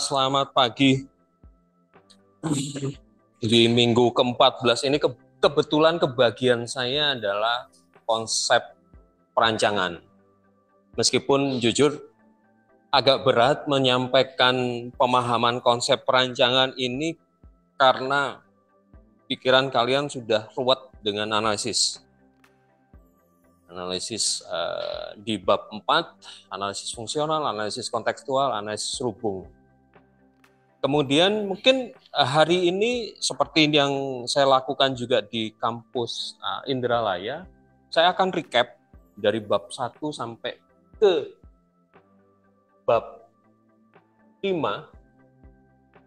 Selamat pagi. Di minggu ke-14 ini kebetulan kebagian saya adalah konsep perancangan. Meskipun jujur agak berat menyampaikan pemahaman konsep perancangan ini karena pikiran kalian sudah ruwet dengan analisis di bab 4, analisis fungsional, analisis kontekstual, analisis rubung. Kemudian mungkin hari ini seperti yang saya lakukan juga di kampus Indralaya, saya akan recap dari bab 1 sampai ke bab 5,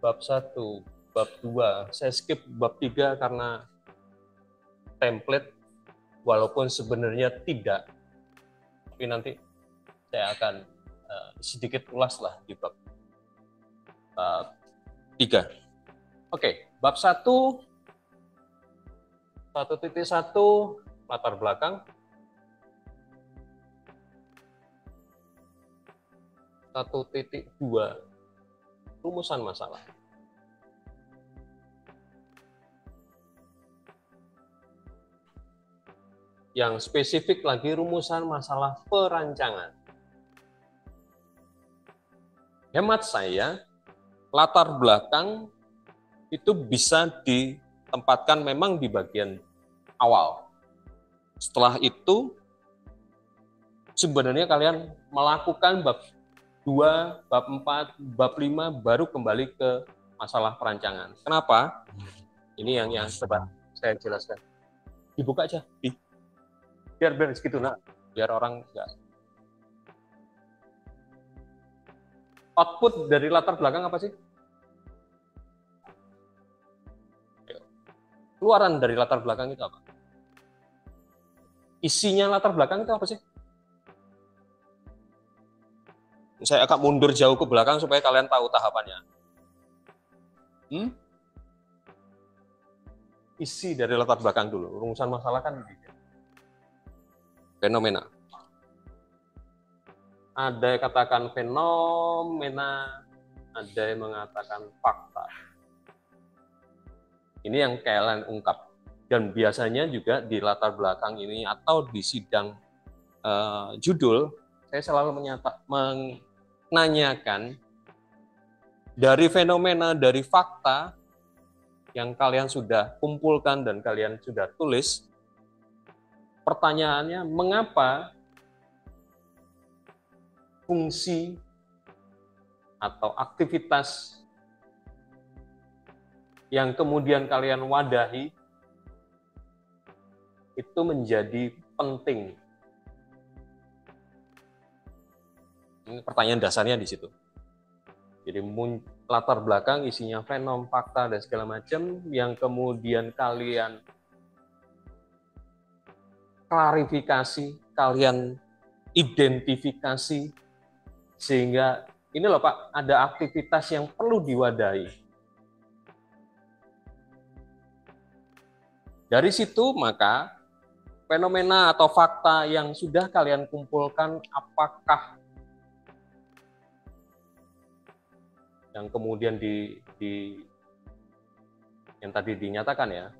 bab 1, bab 2, saya skip bab 3 karena template, walaupun sebenarnya tidak, tapi nanti saya akan sedikit ulas lah di bab 3. Bab 1, 1.1, latar belakang. 1.2, rumusan masalah. Yang spesifik lagi rumusan masalah perancangan. Hemat saya, latar belakang itu bisa ditempatkan memang di bagian awal. Setelah itu, sebenarnya kalian melakukan bab 2, bab 4, bab 5, baru kembali ke masalah perancangan. Kenapa? Ini yang coba saya jelaskan. Dibuka aja. Biar segitu, biar orang enggak. Output dari latar belakang apa sih? Keluaran dari latar belakang itu apa? Isinya latar belakang itu apa sih? Saya akan mundur jauh ke belakang supaya kalian tahu tahapannya. Isi dari latar belakang dulu. Rumusan masalah kan fenomena. Ada yang katakan fenomena, ada yang mengatakan fakta. Ini yang kalian ungkap. Dan biasanya juga di latar belakang ini atau di sidang judul, saya selalu menanyakan dari fenomena, dari fakta yang kalian sudah kumpulkan dan kalian sudah tulis. Pertanyaannya, mengapa fungsi atau aktivitas yang kemudian kalian wadahi itu menjadi penting? Ini pertanyaan dasarnya di situ. Jadi latar belakang isinya fenom, fakta, dan segala macam yang kemudian kalian klarifikasi, kalian identifikasi, sehingga ini loh Pak, ada aktivitas yang perlu diwadahi. Dari situ maka fenomena atau fakta yang sudah kalian kumpulkan, apakah yang kemudian yang tadi dinyatakan ya,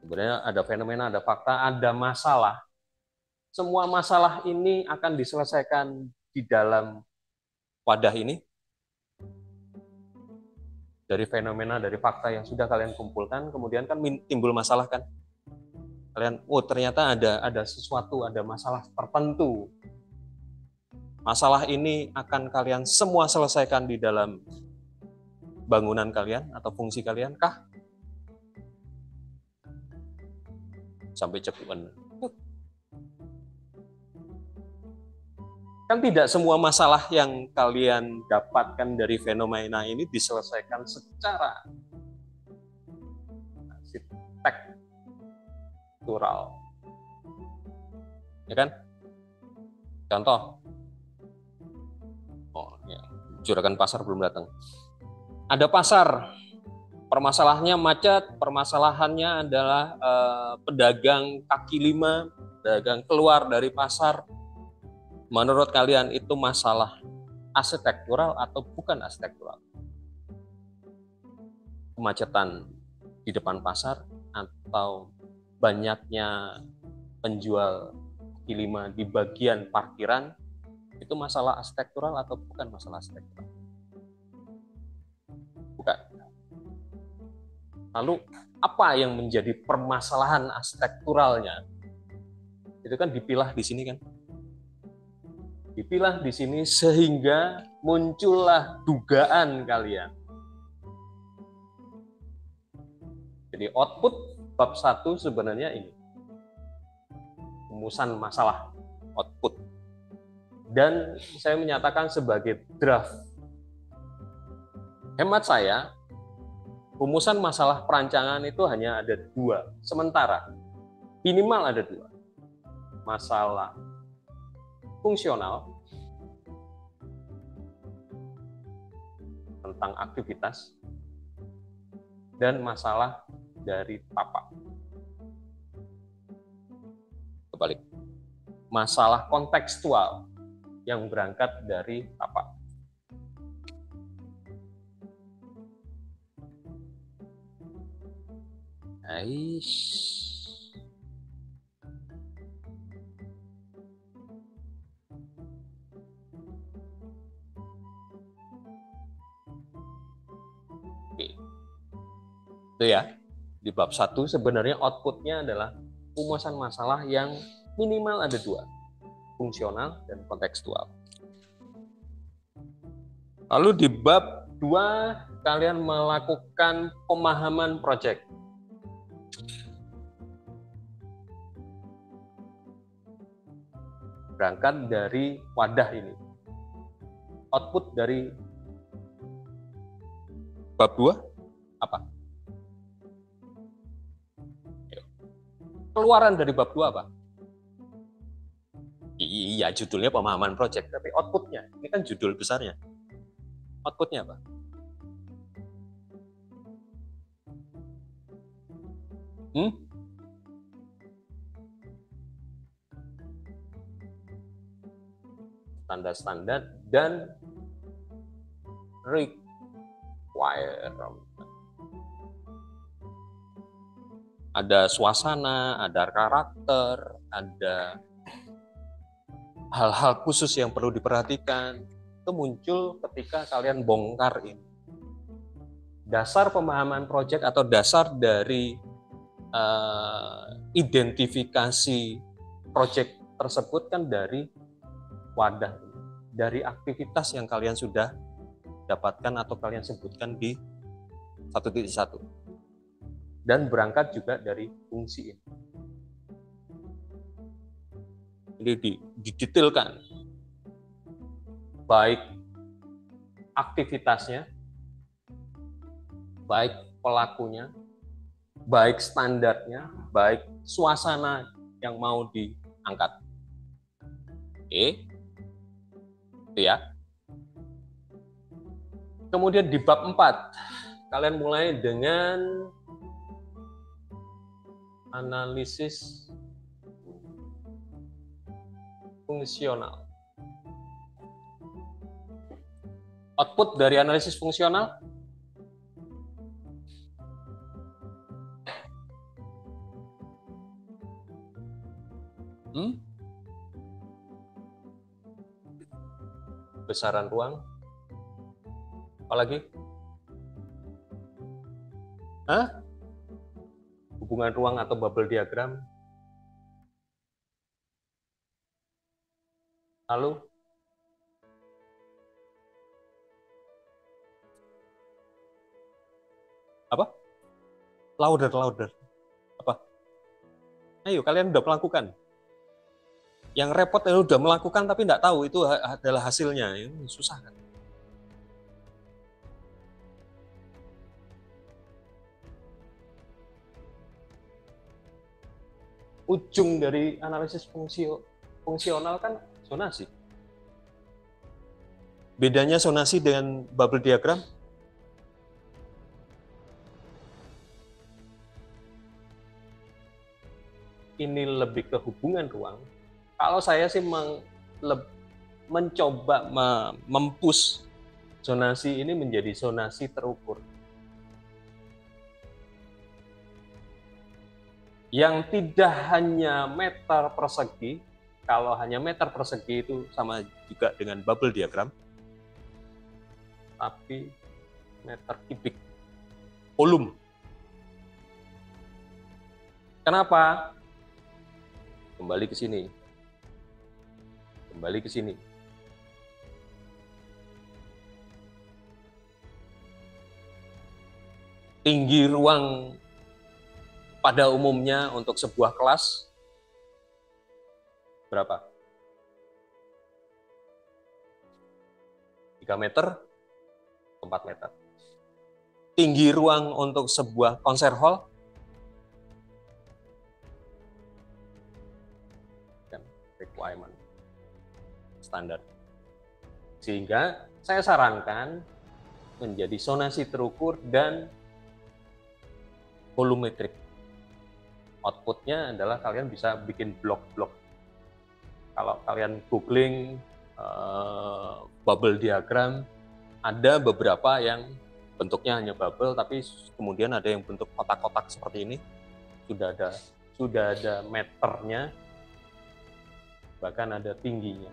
sebenarnya ada fenomena, ada fakta, ada masalah. Semua masalah ini akan diselesaikan di dalam wadah ini. Dari fenomena, dari fakta yang sudah kalian kumpulkan, kemudian kan timbul masalah kan. Kalian, ternyata ada sesuatu, ada masalah tertentu. Masalah ini akan kalian semua selesaikan di dalam bangunan kalian atau fungsi kalian kah? Sampai cekuan. Kan tidak semua masalah yang kalian dapatkan dari fenomena ini diselesaikan secara arsitektural. Ya kan? Contoh. Juragan pasar belum datang. Ada pasar, permasalahannya macet, permasalahannya adalah pedagang kaki lima, pedagang keluar dari pasar. Menurut kalian itu masalah arsitektural atau bukan arsitektural. Kemacetan di depan pasar atau banyaknya penjual kaki lima di bagian parkiran itu masalah arsitektural atau bukan masalah arsitektural? Bukan. Lalu apa yang menjadi permasalahan arsitekturalnya? Itu kan dipilah di sini kan. Dipilah di sini sehingga muncullah dugaan kalian. Jadi output bab 1 sebenarnya ini. Rumusan masalah output. Dan saya menyatakan sebagai draft. Hemat saya, rumusan masalah perancangan itu hanya ada 2. Sementara minimal ada 2. Masalah fungsional tentang aktivitas dan masalah dari tapak. Kebalik. Masalah kontekstual yang berangkat dari tapak. Oke. Itu ya. Di bab 1 sebenarnya outputnya adalah rumusan masalah yang minimal ada 2. Fungsional dan kontekstual. Lalu di bab 2 kalian melakukan pemahaman proyek. Berangkat dari wadah ini. Output dari bab 2 apa? Keluaran dari bab 2 apa? Iya, judulnya pemahaman proyek, tapi outputnya, ini kan judul besarnya. Outputnya apa? Standar-standar dan requirement. Ada suasana, ada karakter, ada hal-hal khusus yang perlu diperhatikan. Itu muncul ketika kalian bongkar ini. Dasar pemahaman proyek atau dasar dari identifikasi proyek tersebut kan dari wadah, dari aktivitas yang kalian sudah dapatkan atau kalian sebutkan di 1.1. Dan berangkat juga dari fungsi ini. Jadi didetailkan baik aktivitasnya, baik pelakunya, baik standarnya, baik suasana yang mau diangkat. Oke, itu ya. Kemudian di bab 4, kalian mulai dengan analisis fungsional. Output dari analisis fungsional besaran ruang. Apalagi? Hubungan ruang atau bubble diagram. Lalu apa? Louder. Apa? Ayo, kalian udah melakukan. Yang repot yang udah melakukan tapi nggak tahu itu adalah hasilnya. Ini susah kan? Ujung dari analisis fungsional kan zonasi. Bedanya zonasi dengan bubble diagram? Ini lebih ke hubungan ruang. Kalau saya sih mencoba mempush zonasi ini menjadi zonasi terukur. Yang tidak hanya meter persegi, kalau hanya meter persegi itu sama juga dengan bubble diagram, tapi meter kubik, volume. Kenapa? Kembali ke sini. Kembali ke sini. Tinggi ruang pada umumnya untuk sebuah kelas berapa? 3 meter, 4 meter. Tinggi ruang untuk sebuah konser hall requirement standar. Sehingga saya sarankan menjadi zonasi terukur dan volumetrik. Outputnya adalah kalian bisa bikin blok-blok. Kalau kalian googling bubble diagram, ada beberapa yang bentuknya hanya bubble, tapi kemudian ada yang bentuk kotak-kotak seperti ini. Sudah ada meternya, bahkan ada tingginya.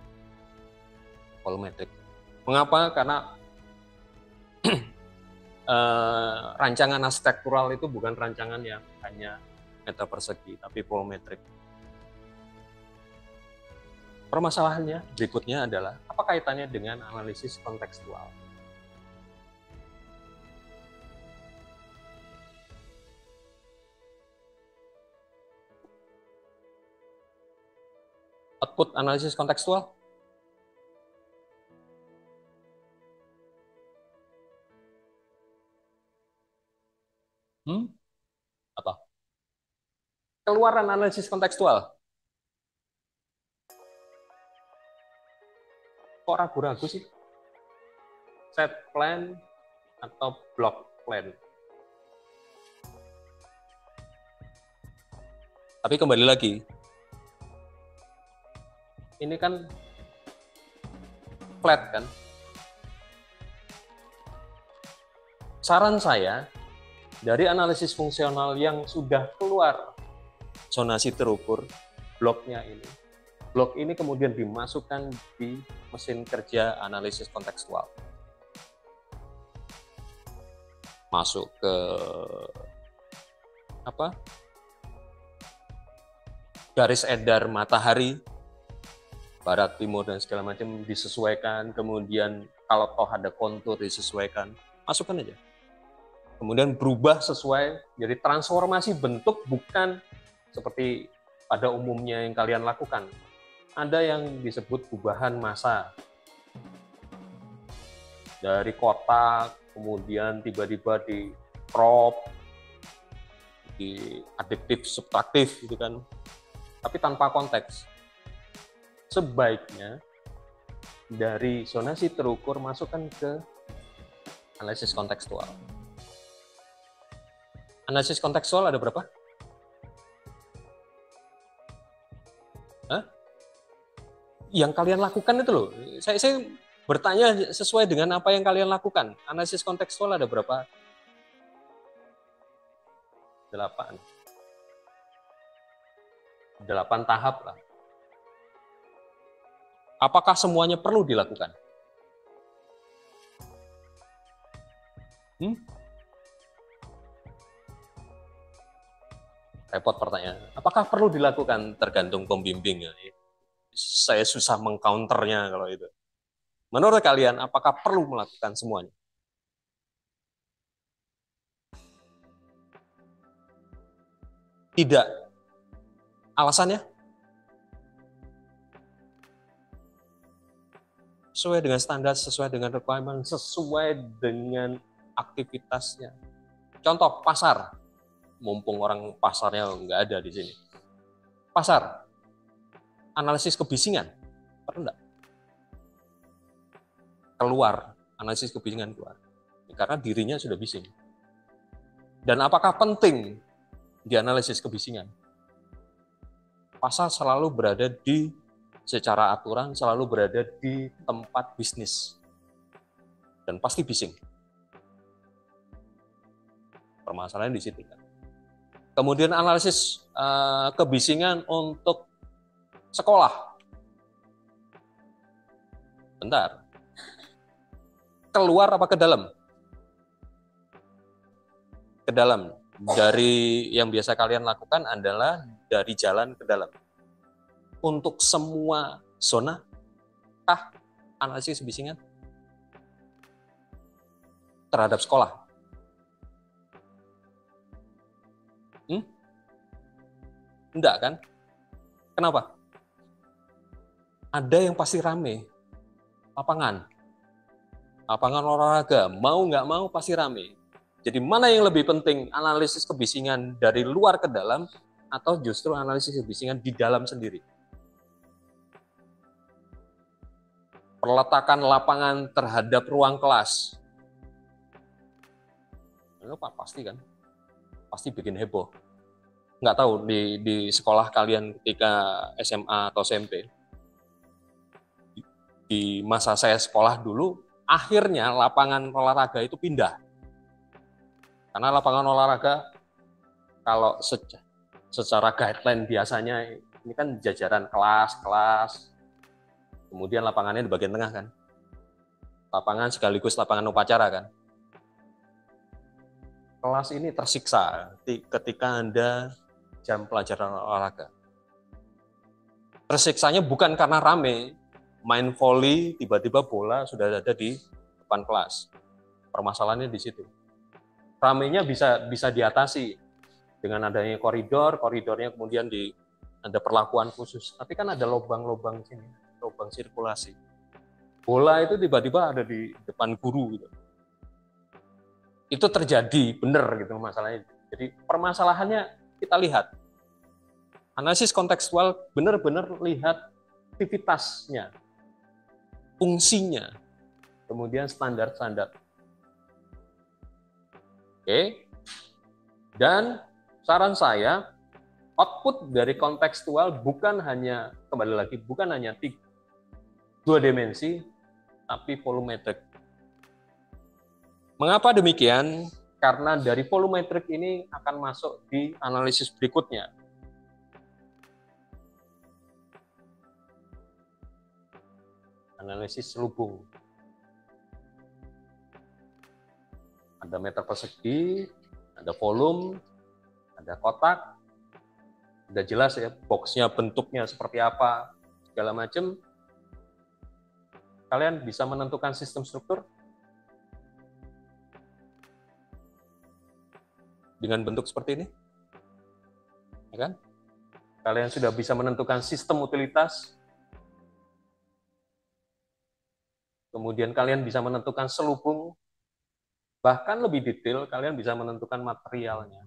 Volumetrik. Mengapa? Karena rancangan arsitektural itu bukan rancangan yang hanya meter persegi, tapi volumetrik. Permasalahannya berikutnya adalah apa kaitannya dengan analisis kontekstual? Output analisis kontekstual? Apa? Keluaran analisis kontekstual. Kok ragu-ragu sih? Set plan atau block plan? Tapi kembali lagi, ini kan flat kan? Saran saya, dari analisis fungsional yang sudah keluar zonasi terukur, blok ini kemudian dimasukkan di mesin kerja analisis kontekstual. Masuk ke apa? Garis edar matahari, barat, timur, dan segala macam disesuaikan. Kemudian kalau toh ada kontur disesuaikan, masukkan aja. Kemudian berubah sesuai, jadi transformasi bentuk bukan seperti pada umumnya yang kalian lakukan. Ada yang disebut gubahan massa. Dari kotak, kemudian tiba-tiba di crop, di adiktif, subtraktif, gitu kan. Tapi tanpa konteks. Sebaiknya dari zonasi terukur masukkan ke analisis kontekstual. Analisis kontekstual ada berapa? Hah? Yang kalian lakukan itu loh. Saya bertanya sesuai dengan apa yang kalian lakukan. Analisis kontekstual ada berapa? 8 tahap lah. Apakah semuanya perlu dilakukan? Repot pertanyaan. Apakah perlu dilakukan? Tergantung pembimbing. Saya susah mengcounternya kalau itu. Menurut kalian, apakah perlu melakukan semuanya? Tidak. Alasannya? Sesuai dengan standar, sesuai dengan requirement, sesuai dengan aktivitasnya. Contoh, pasar. Mumpung orang pasarnya nggak ada di sini. Pasar. Analisis kebisingan. Perlu nggak? Keluar. Analisis kebisingan keluar. Karena dirinya sudah bising. Dan apakah penting dianalisis kebisingan? Pasar selalu berada di secara aturan selalu berada di tempat bisnis. Dan pasti bising. Permasalahan di situ kan. Kemudian analisis kebisingan untuk sekolah. Bentar. Keluar apa ke dalam? Ke dalam. Dari yang biasa kalian lakukan adalah dari jalan ke dalam. Untuk semua zona, analisis kebisingan terhadap sekolah. Enggak kan? Kenapa? Ada yang pasti rame. Lapangan olahraga, mau nggak mau pasti rame. Jadi mana yang lebih penting, analisis kebisingan dari luar ke dalam atau justru analisis kebisingan di dalam sendiri? Peletakan lapangan terhadap ruang kelas. Itu pasti kan? Pasti bikin heboh. Nggak tahu di sekolah kalian ketika SMA atau SMP. Di masa saya sekolah dulu, akhirnya lapangan olahraga itu pindah. Karena lapangan olahraga, kalau secara guideline biasanya, ini kan jajaran kelas, kemudian lapangannya di bagian tengah kan. Lapangan sekaligus lapangan upacara kan. Kelas ini tersiksa ketika Anda jam pelajaran olahraga. Tersiksanya bukan karena rame, main volley, tiba-tiba bola sudah ada di depan kelas. Permasalahannya di situ. Ramenya bisa diatasi dengan adanya koridornya kemudian ada perlakuan khusus. Tapi kan ada lubang-lubang sini, lubang sirkulasi. Bola itu tiba-tiba ada di depan guru gitu. Itu terjadi, benar gitu masalahnya. Jadi permasalahannya kita lihat. Analisis kontekstual benar-benar lihat aktivitasnya, fungsinya, kemudian standar-standar. Oke. Dan saran saya, output dari kontekstual bukan hanya, kembali lagi, bukan hanya 2 dimensi, tapi volumetrik. Mengapa demikian? Karena dari volumetrik ini akan masuk di analisis berikutnya. Analisis selubung. Ada meter persegi, ada volume, ada kotak, udah jelas ya, boxnya bentuknya seperti apa, segala macam. Kalian bisa menentukan sistem struktur dengan bentuk seperti ini, ya kan? Kalian sudah bisa menentukan sistem utilitas, kemudian kalian bisa menentukan selubung, bahkan lebih detail kalian bisa menentukan materialnya.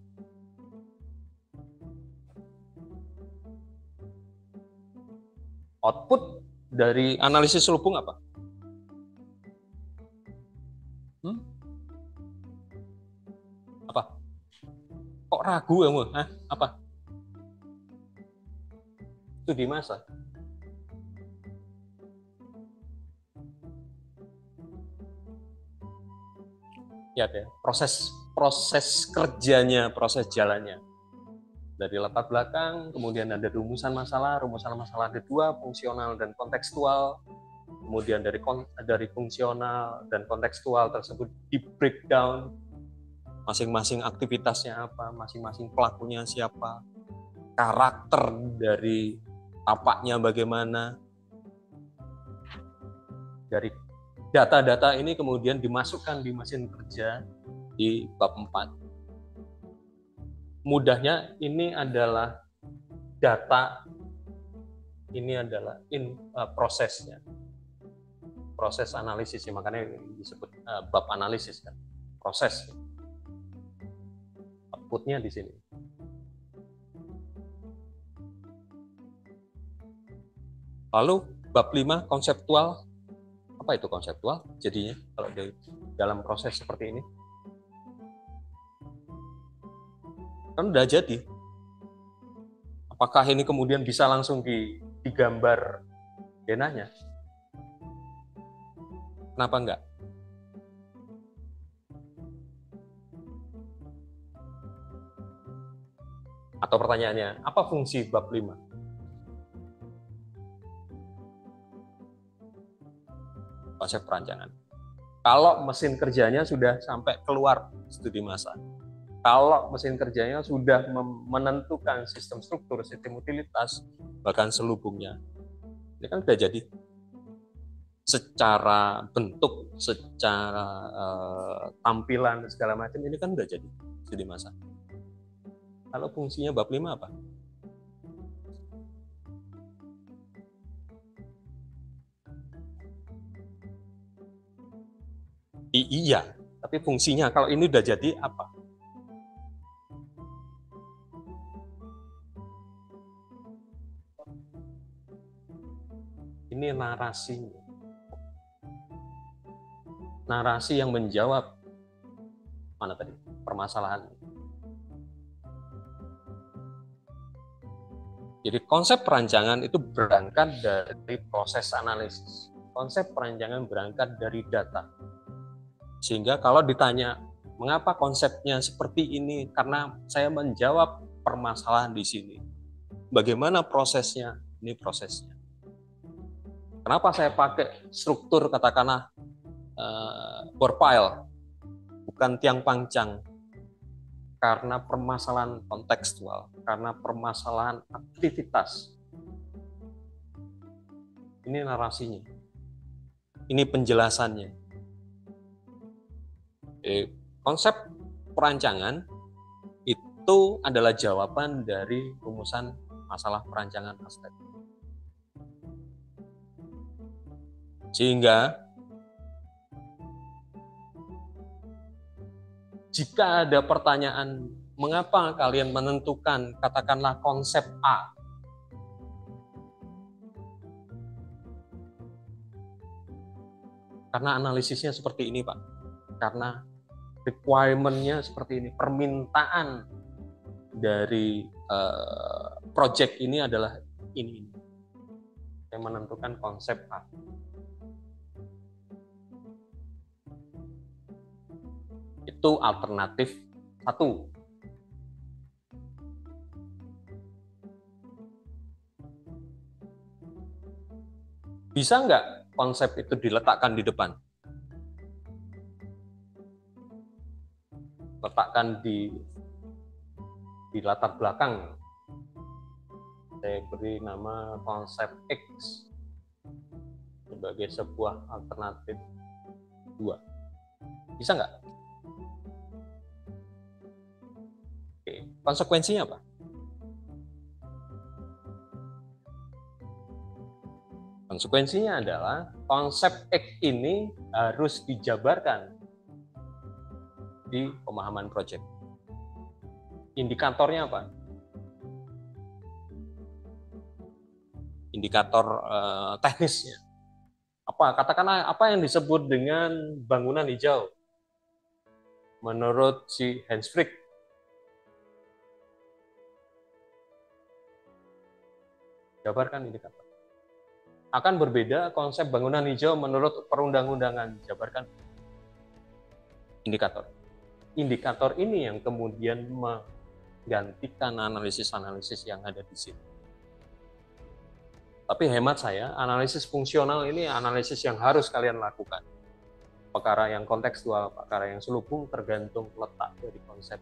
Output dari analisis selubung apa? Apa? Kok ragu kamu? Apa? Studi massa. Ya, proses kerjanya, proses jalannya. Dari latar belakang, kemudian ada rumusan masalah ada 2, fungsional dan kontekstual. Kemudian dari fungsional dan kontekstual tersebut di breakdown, masing-masing aktivitasnya apa, masing-masing pelakunya siapa, karakter dari tapaknya bagaimana. Dari data-data ini kemudian dimasukkan di mesin kerja di bab 4. Mudahnya ini adalah data, ini adalah prosesnya. Proses analisis, makanya disebut bab analisis kan. Proses. Outputnya di sini. Lalu bab 5 konseptual. Apa itu konseptual jadinya kalau dalam proses seperti ini? Kan udah jadi. Apakah ini kemudian bisa langsung digambar Dia nanya, kenapa enggak? Atau pertanyaannya, apa fungsi bab 5? Konsep perancangan. Kalau mesin kerjanya sudah sampai keluar studi massa, kalau mesin kerjanya sudah menentukan sistem struktur, sistem utilitas, bahkan selubungnya, ini kan sudah jadi. Secara bentuk, secara tampilan, segala macam, ini kan sudah jadi studi massa. Kalau fungsinya bab 5 apa? Iya, tapi fungsinya kalau ini udah jadi apa? Ini narasinya. Narasi yang menjawab mana tadi? Permasalahan. Jadi konsep perancangan itu berangkat dari proses analisis. Konsep perancangan berangkat dari data. Sehingga kalau ditanya, mengapa konsepnya seperti ini? Karena saya menjawab permasalahan di sini. Bagaimana prosesnya? Ini prosesnya. Kenapa saya pakai struktur katakanlah bore pile, bukan tiang panjang? Karena permasalahan kontekstual, karena permasalahan aktivitas. Ini narasinya, ini penjelasannya. Konsep perancangan itu adalah jawaban dari rumusan masalah perancangan aspek. Sehingga jika ada pertanyaan, mengapa kalian menentukan katakanlah konsep A? Karena analisisnya seperti ini, Pak. Karena requirement-nya seperti ini. Permintaan dari project ini adalah ini. Saya menentukan konsep A. Itu alternatif 1. Bisa nggak konsep itu diletakkan di depan? Letakkan di latar belakang. Saya beri nama konsep X sebagai sebuah alternatif 2. Bisa nggak? Oke. Konsekuensinya apa? Konsekuensinya adalah konsep X ini harus dijabarkan di pemahaman proyek. Indikatornya apa? Indikator teknisnya. Katakanlah apa yang disebut dengan bangunan hijau menurut si Hans Frick. Jabarkan indikator. Akan berbeda konsep bangunan hijau menurut perundang-undangan. Jabarkan indikator. Indikator ini yang kemudian menggantikan analisis-analisis yang ada di sini. Tapi hemat saya, analisis fungsional ini analisis yang harus kalian lakukan. Perkara yang kontekstual, perkara yang selubung tergantung letak dari konsep.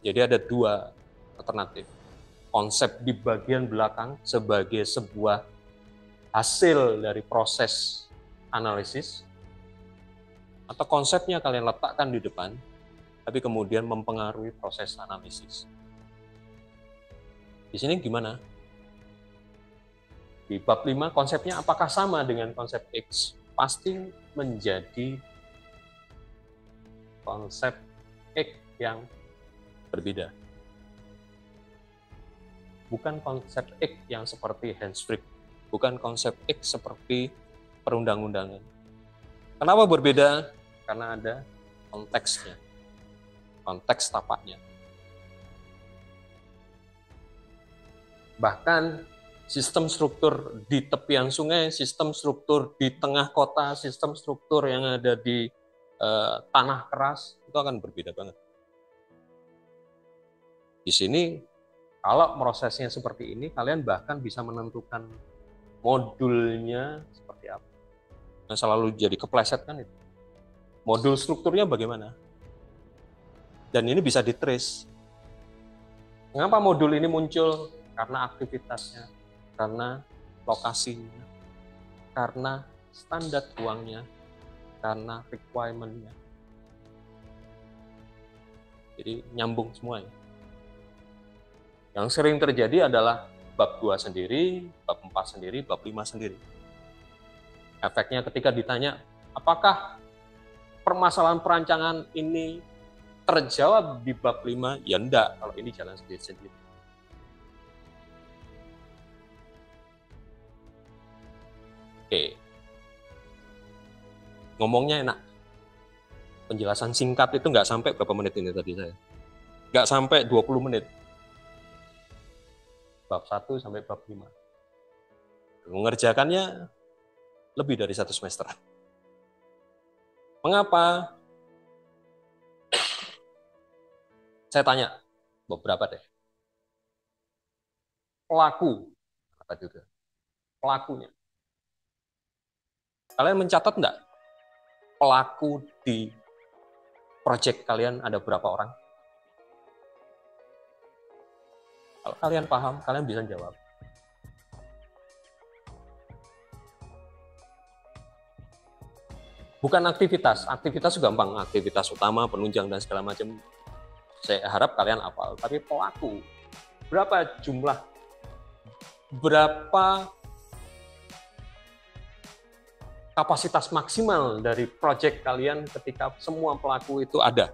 Jadi ada 2 alternatif. Konsep di bagian belakang sebagai sebuah hasil dari proses analisis, atau konsepnya kalian letakkan di depan, tapi kemudian mempengaruhi proses analisis. Di sini gimana? Di bab 5 konsepnya apakah sama dengan konsep X? Pasti menjadi konsep X yang berbeda. Bukan konsep X yang seperti Hans Frick, bukan konsep X seperti perundang-undangan. Kenapa berbeda? Karena ada konteksnya, konteks tapaknya. Bahkan sistem struktur di tepian sungai, sistem struktur di tengah kota, sistem struktur yang ada di tanah keras, itu akan berbeda banget. Di sini, kalau prosesnya seperti ini, kalian bahkan bisa menentukan modulnya seperti apa. Nah, selalu jadi kepleset kan itu. Modul strukturnya bagaimana? Dan ini bisa di-trace. Mengapa modul ini muncul? Karena aktivitasnya, karena lokasinya, karena standar uangnya, karena requirement-nya. Jadi nyambung semuanya. Yang sering terjadi adalah bab 2 sendiri, bab 4 sendiri, bab 5 sendiri. Efeknya ketika ditanya, apakah permasalahan perancangan ini terjawab di bab 5? Ya enggak, kalau ini jalan sendiri-sendiri. Oke. Ngomongnya enak. Penjelasan singkat itu nggak sampai berapa menit ini tadi saya. Nggak sampai 20 menit. Bab 1 sampai bab 5. Mengerjakannya lebih dari 1 semester. Mengapa? Saya tanya beberapa deh. Pelaku, apa juga? Pelakunya. Kalian mencatat enggak? Pelaku di proyek kalian ada berapa orang? Kalau kalian paham, kalian bisa jawab. Bukan aktivitas gampang, aktivitas utama, penunjang dan segala macam. Saya harap kalian hafal, tapi pelaku. Berapa jumlah? Berapa kapasitas maksimal dari proyek kalian ketika semua pelaku itu ada?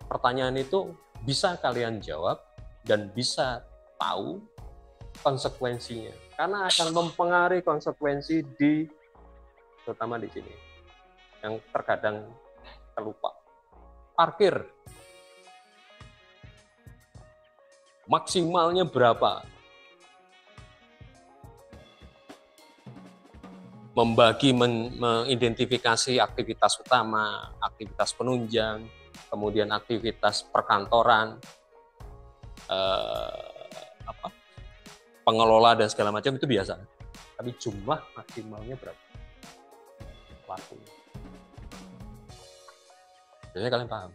Pertanyaan itu bisa kalian jawab dan bisa tahu konsekuensinya, karena akan mempengaruhi konsekuensi terutama di sini yang terkadang terlupa. Parkir maksimalnya berapa? Mengidentifikasi aktivitas utama, aktivitas penunjang, kemudian aktivitas perkantoran, pengelola dan segala macam itu biasa. Tapi jumlah maksimalnya berapa? Pelakunya. Biasanya kalian paham.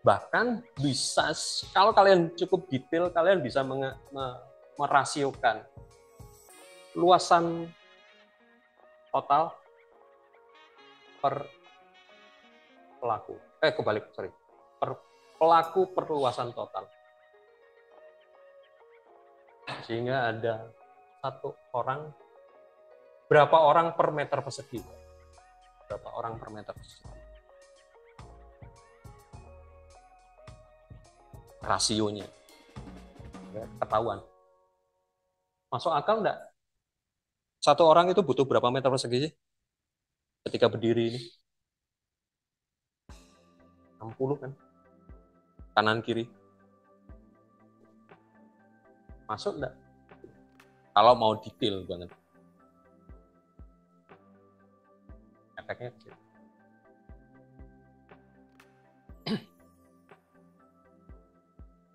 Bahkan bisa, kalau kalian cukup detail, kalian bisa merasiokan luasan total per pelaku. Per pelaku per luasan total. Sehingga ada satu orang, berapa orang per meter persegi? Berapa orang per meter persegi? Rasionya ya, ketahuan. Masuk akal enggak? Satu orang itu butuh berapa meter persegi sih? Ketika berdiri ini 60 kan? Kanan kiri. Masuk enggak? Kalau mau detail banget. Efeknya kecil.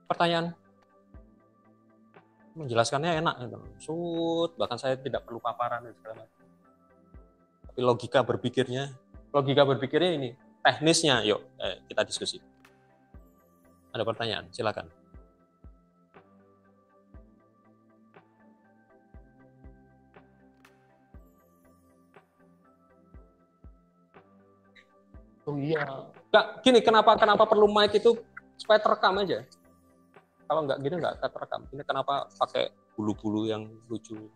Pertanyaan, menjelaskannya enak, bahkan saya tidak perlu paparan dan segala macam. Tapi logika berpikirnya ini, teknisnya, yuk kita diskusi. Ada pertanyaan, silakan. Oh iya, gini, kenapa perlu mic itu supaya terekam aja. Kalau nggak gini nggak terekam. Ini kenapa pakai bulu-bulu yang lucu?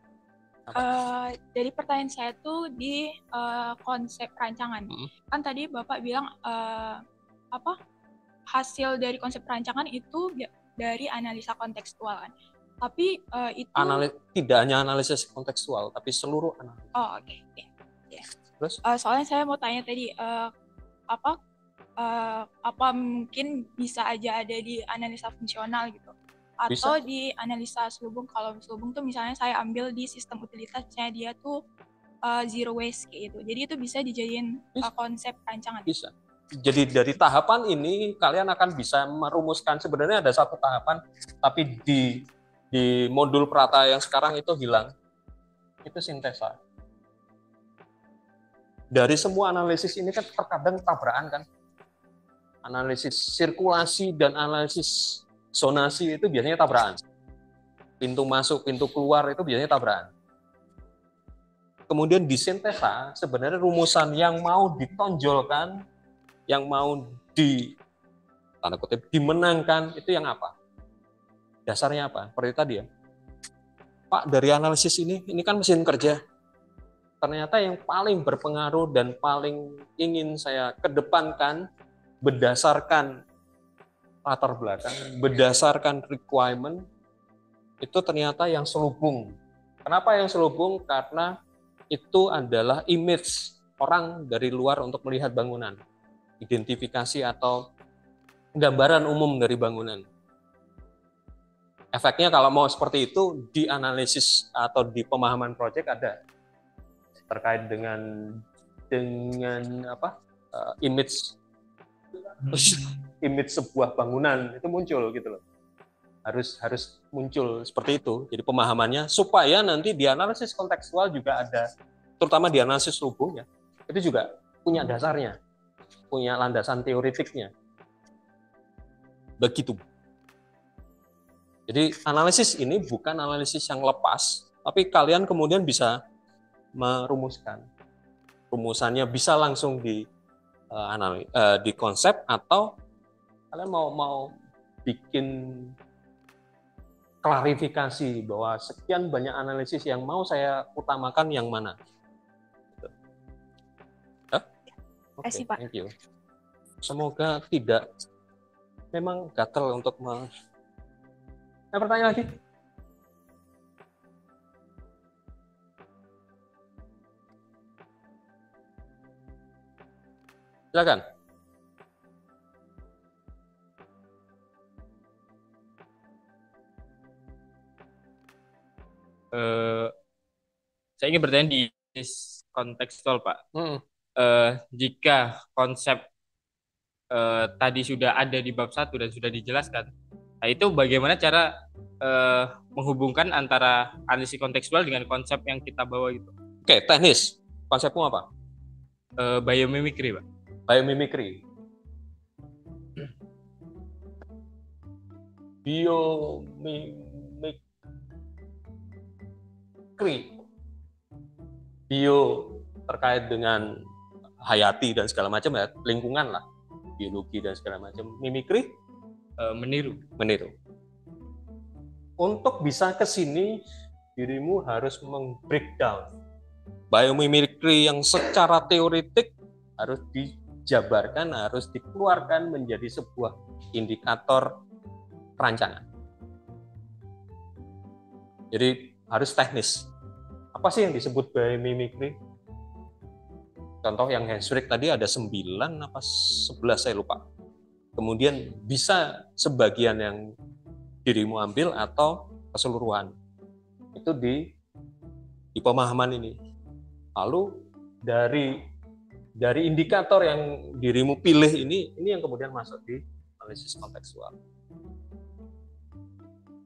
Jadi pertanyaan saya tuh di konsep rancangan. Kan tadi Bapak bilang hasil dari konsep rancangan itu dari analisa kontekstual kan. Tapi itu tidak hanya analisis kontekstual, tapi seluruh analisis. Oh, oke. Yeah. Terus? Soalnya saya mau tanya tadi apa mungkin bisa aja ada di analisa fungsional gitu, atau Bisa. di analisa selubung. Kalau selubung tuh misalnya saya ambil di sistem utilitasnya dia tuh zero waste kayak gitu. Jadi itu bisa dijadiin konsep rancangan. Bisa. Jadi dari tahapan ini kalian akan bisa merumuskan, sebenarnya ada satu tahapan tapi di modul Prata yang sekarang itu hilang. Itu sintesa. Dari semua analisis ini kan terkadang tabrakan kan. Analisis sirkulasi dan analisis zonasi itu biasanya tabrakan. Pintu masuk, pintu keluar itu biasanya tabrakan. Kemudian di sintesa sebenarnya rumusan yang mau ditonjolkan, yang mau tanda kutip dimenangkan itu yang apa? Dasarnya apa? Seperti tadi ya. Pak, dari analisis ini kan mesin kerja. Ternyata yang paling berpengaruh dan paling ingin saya kedepankan berdasarkan latar belakang, berdasarkan requirement, itu ternyata yang selubung. Kenapa yang selubung? Karena itu adalah image orang dari luar untuk melihat bangunan. Identifikasi atau gambaran umum dari bangunan. Efeknya kalau mau seperti itu di analisis atau di pemahaman proyek ada terkait dengan apa image sebuah bangunan itu muncul gitu loh. Harus muncul seperti itu. Jadi pemahamannya supaya nanti di analisis kontekstual juga ada, terutama di analisis selubung ya, itu juga punya dasarnya, punya landasan teoritiknya. Begitu. Jadi analisis ini bukan analisis yang lepas, tapi kalian kemudian bisa merumuskan. Rumusannya bisa langsung di konsep, atau kalian mau bikin klarifikasi bahwa sekian banyak analisis yang mau saya utamakan yang mana. Oke, Pak. Thank you. Semoga tidak memang gatel untuk pertanyaan lagi. Silakan. Saya ingin bertanya di kontekstual, Pak. Jika konsep tadi sudah ada di bab 1 dan sudah dijelaskan, nah itu bagaimana cara menghubungkan antara analisis kontekstual dengan konsep yang kita bawa gitu? Oke, teknis. Konsepmu apa? Biomimicry, Pak. Biomimicry. Bio terkait dengan hayati dan segala macam ya, lingkungan lah, biologi dan segala macam. Mimikri meniru. Untuk bisa ke sini, dirimu harus meng-breakdown biomimicry yang secara teoritik harus dijabarkan, harus dikeluarkan menjadi sebuah indikator perancangan. Jadi harus teknis. Apa sih yang disebut biomimicry? Contoh yang Hensrich tadi ada 9 apa 11 saya lupa. Kemudian bisa sebagian yang dirimu ambil atau keseluruhan. Itu di pemahaman ini. Lalu dari indikator yang dirimu pilih ini yang kemudian masuk di analisis kontekstual.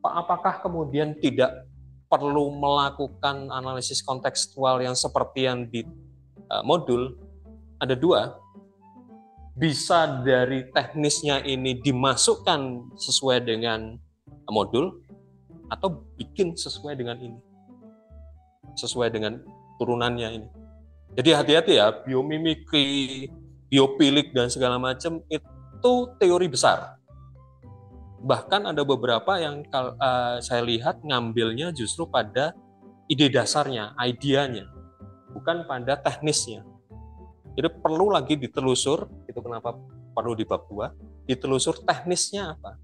Apakah kemudian tidak perlu melakukan analisis kontekstual yang seperti yang di modul? Ada 2. Bisa dari teknisnya ini dimasukkan sesuai dengan modul, atau bikin sesuai dengan ini, sesuai dengan turunannya ini. Jadi hati-hati ya, biomimikri, biopilik dan segala macam itu teori besar. Bahkan ada beberapa yang saya lihat ngambilnya justru pada ide dasarnya, idenya, bukan pada teknisnya. Jadi perlu lagi ditelusur, itu kenapa perlu di bab 2, ditelusur teknisnya apa,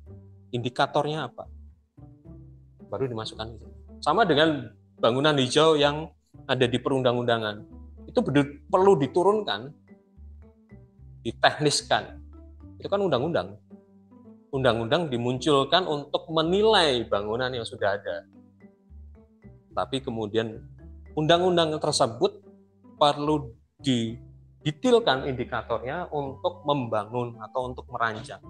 indikatornya apa, baru dimasukkan. Sama dengan bangunan hijau yang ada di perundang-undangan, itu perlu diturunkan, ditekniskan, Itu kan undang-undang. Undang-undang dimunculkan untuk menilai bangunan yang sudah ada. Tapi kemudian undang-undang tersebut perlu didetailkan indikatornya untuk membangun atau untuk merancang.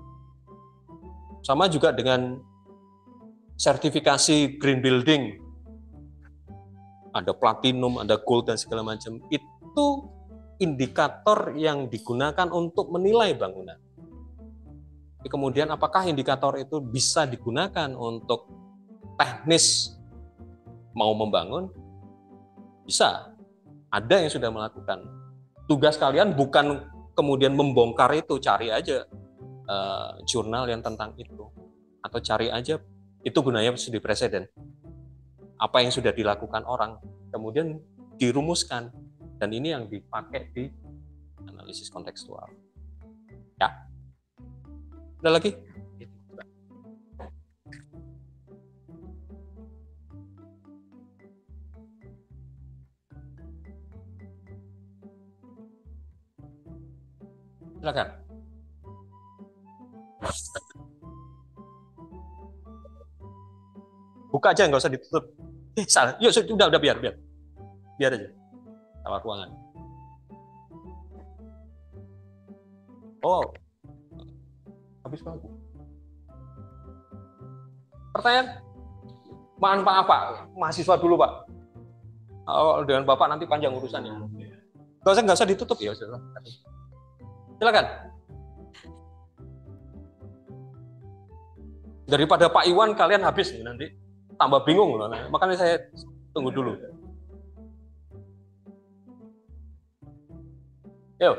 Sama juga dengan sertifikasi green building. Ada platinum, ada gold dan segala macam. Itu indikator yang digunakan untuk menilai bangunan. Kemudian apakah indikator itu bisa digunakan untuk teknis mau membangun? Bisa. Ada yang sudah melakukan. Tugas kalian bukan kemudian membongkar itu, cari aja jurnal yang tentang itu. Atau cari aja, itu gunanya studi preseden. Apa yang sudah dilakukan orang, kemudian dirumuskan. Dan ini yang dipakai di analisis kontekstual. Ya. Ada lagi? Silakan. Buka aja, nggak usah ditutup. Salah. Yuk, udah biar aja. Tawar ruangan. Oh, habis waktu. Pertanyaan? Mohon maaf Pak, mahasiswa dulu Pak. Oh, dengan Bapak nanti panjang urusannya. Nggak usah ditutup ya, silakan. Daripada Pak Iwan kalian habis nanti tambah bingung loh. Makanya saya tunggu dulu. Yuk.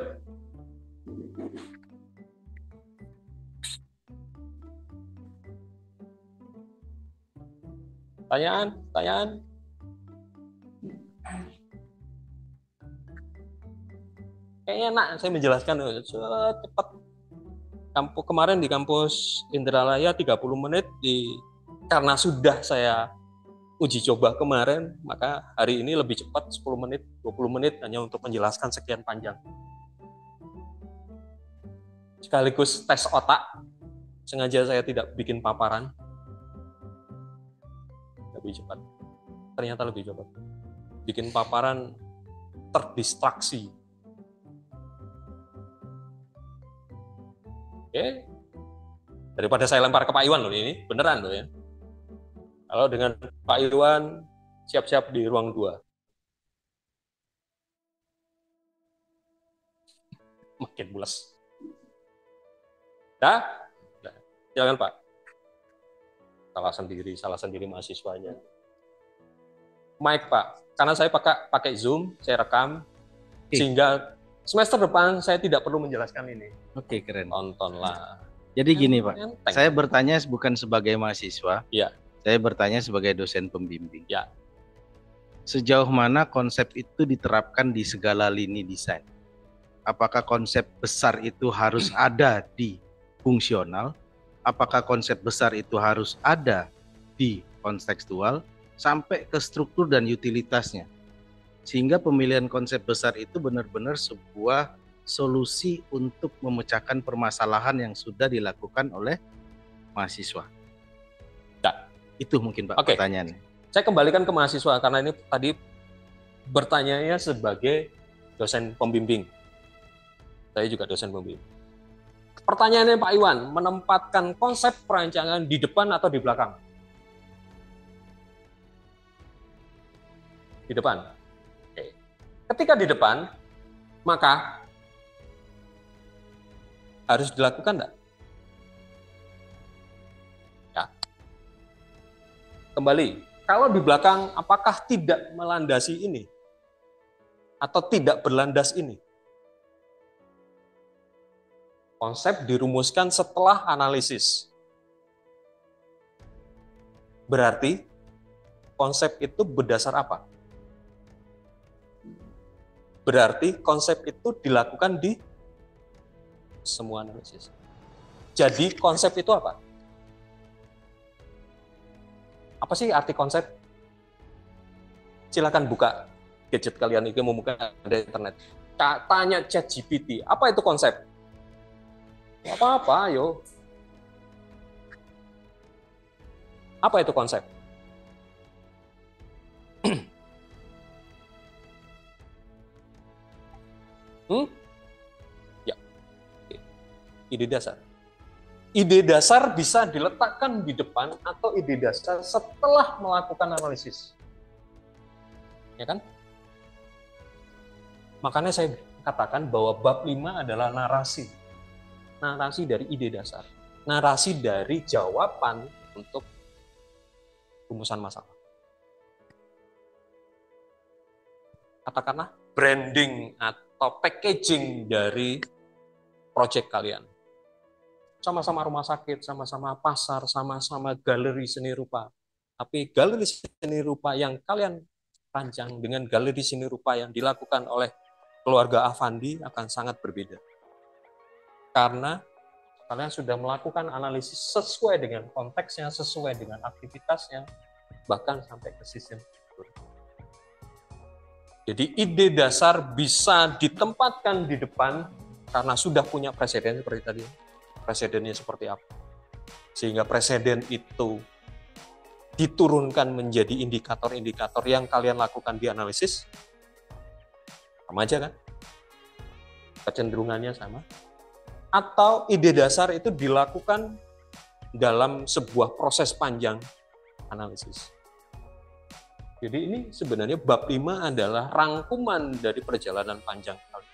Pertanyaan. Kayaknya enak saya menjelaskan cepat. Kemarin di kampus Indralaya 30 menit karena sudah saya uji coba kemarin, maka hari ini lebih cepat 10 menit, 20 menit hanya untuk menjelaskan sekian panjang. Sekaligus tes otak. Sengaja saya tidak bikin paparan. Lebih cepat. Ternyata lebih cepat. Bikin paparan terdistraksi. Oke. Daripada saya lempar ke Pak Iwan loh ini, beneran loh ya. Kalau dengan Pak Iwan, siap-siap di ruang 2. Makin mules. Dah? Silakan Pak. Salah sendiri mahasiswanya. Mic Pak, karena saya pakai Zoom, saya rekam, sehingga semester depan saya tidak perlu menjelaskan ini. Oke, keren. Tontonlah. Jadi gini Pak, saya bertanya bukan sebagai mahasiswa, ya. Saya bertanya sebagai dosen pembimbing. Ya. Sejauh mana konsep itu diterapkan di segala lini desain? Apakah konsep besar itu harus ada di fungsional? Apakah konsep besar itu harus ada di kontekstual sampai ke struktur dan utilitasnya? Sehingga pemilihan konsep besar itu benar-benar sebuah solusi untuk memecahkan permasalahan yang sudah dilakukan oleh mahasiswa. Ya. Itu mungkin Pak pertanyaannya. Saya kembalikan ke mahasiswa karena ini tadi bertanyanya sebagai dosen pembimbing. Saya juga dosen pembimbing. Pertanyaannya Pak Iwan, menempatkan konsep perancangan di depan atau di belakang? Di depan. Oke. Ketika di depan, maka harus dilakukan enggak? Ya. Kembali, kalau di belakang apakah tidak melandasi ini? Atau tidak berlandas ini? Konsep dirumuskan setelah analisis. Berarti konsep itu berdasar apa? Berarti konsep itu dilakukan di semua analisis. Jadi konsep itu apa? Apa sih arti konsep? Silakan buka gadget kalian itu, membuka ada internet. Tanya ChatGPT, apa itu konsep? Nggak apa-apa, ayo. Apa itu konsep? Ya, ide dasar. Ide dasar bisa diletakkan di depan atau ide dasar setelah melakukan analisis. Ya kan? Makanya saya katakan bahwa bab 5 adalah narasi. Narasi dari ide dasar. Narasi dari jawaban untuk rumusan masalah. Katakanlah branding atau packaging dari proyek kalian. Sama-sama rumah sakit, sama-sama pasar, sama-sama galeri seni rupa. Tapi galeri seni rupa yang kalian rancang dengan galeri seni rupa yang dilakukan oleh keluarga Afandi akan sangat berbeda. Karena kalian sudah melakukan analisis sesuai dengan konteksnya, sesuai dengan aktivitasnya, bahkan sampai ke sistem struktur. Jadi ide dasar bisa ditempatkan di depan karena sudah punya presiden seperti tadi. Presidennya seperti apa. Sehingga presiden itu diturunkan menjadi indikator-indikator yang kalian lakukan di analisis. Sama aja kan? Kecenderungannya sama. Atau ide dasar itu dilakukan dalam sebuah proses panjang analisis. Jadi ini sebenarnya bab 5 adalah rangkuman dari perjalanan panjang kalian.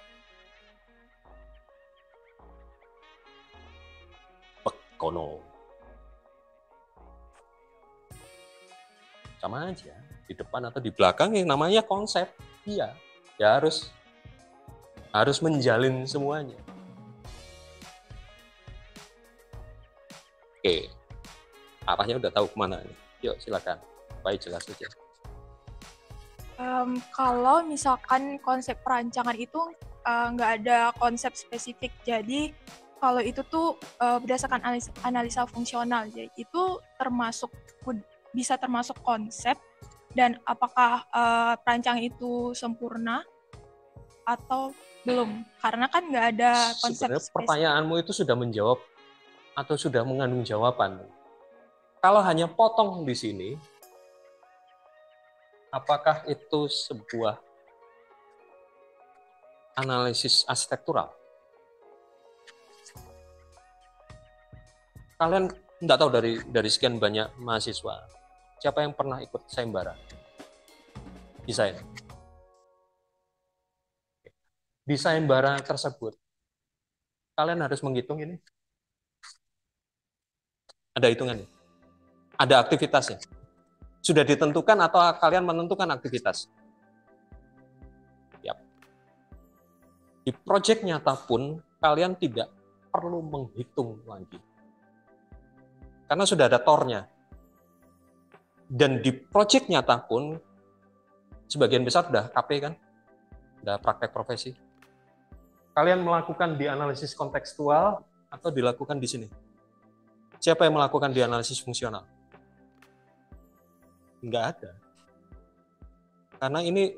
Kono. Sama aja, di depan atau di belakang yang namanya konsep. Iya, ya harus menjalin semuanya. Oke, arahnya udah tahu kemana nih. Yuk silakan, baik jelas saja. Kalau misalkan konsep perancangan itu nggak ada konsep spesifik, jadi kalau itu tuh berdasarkan analisa fungsional, jadi itu bisa termasuk konsep, dan apakah perancangan itu sempurna atau belum? Karena kan nggak ada konsep spesifik. Pertanyaanmu itu sudah menjawab atau sudah mengandung jawaban. Kalau hanya potong di sini, apakah itu sebuah analisis arsitektural? Kalian tidak tahu dari sekian banyak mahasiswa, siapa yang pernah ikut sayembara? Desain. Di sayembara tersebut, kalian harus menghitung ini. Ada hitungannya. Ada aktivitasnya. Sudah ditentukan atau kalian menentukan aktivitas? Yap. Di proyek nyata pun, kalian tidak perlu menghitung lagi. Karena sudah ada tornya. Dan di proyek nyata pun, sebagian besar sudah KP kan? Sudah praktek profesi. Kalian melakukan di analisis kontekstual atau dilakukan di sini? Siapa yang melakukan di analisis fungsional? Enggak ada. Karena ini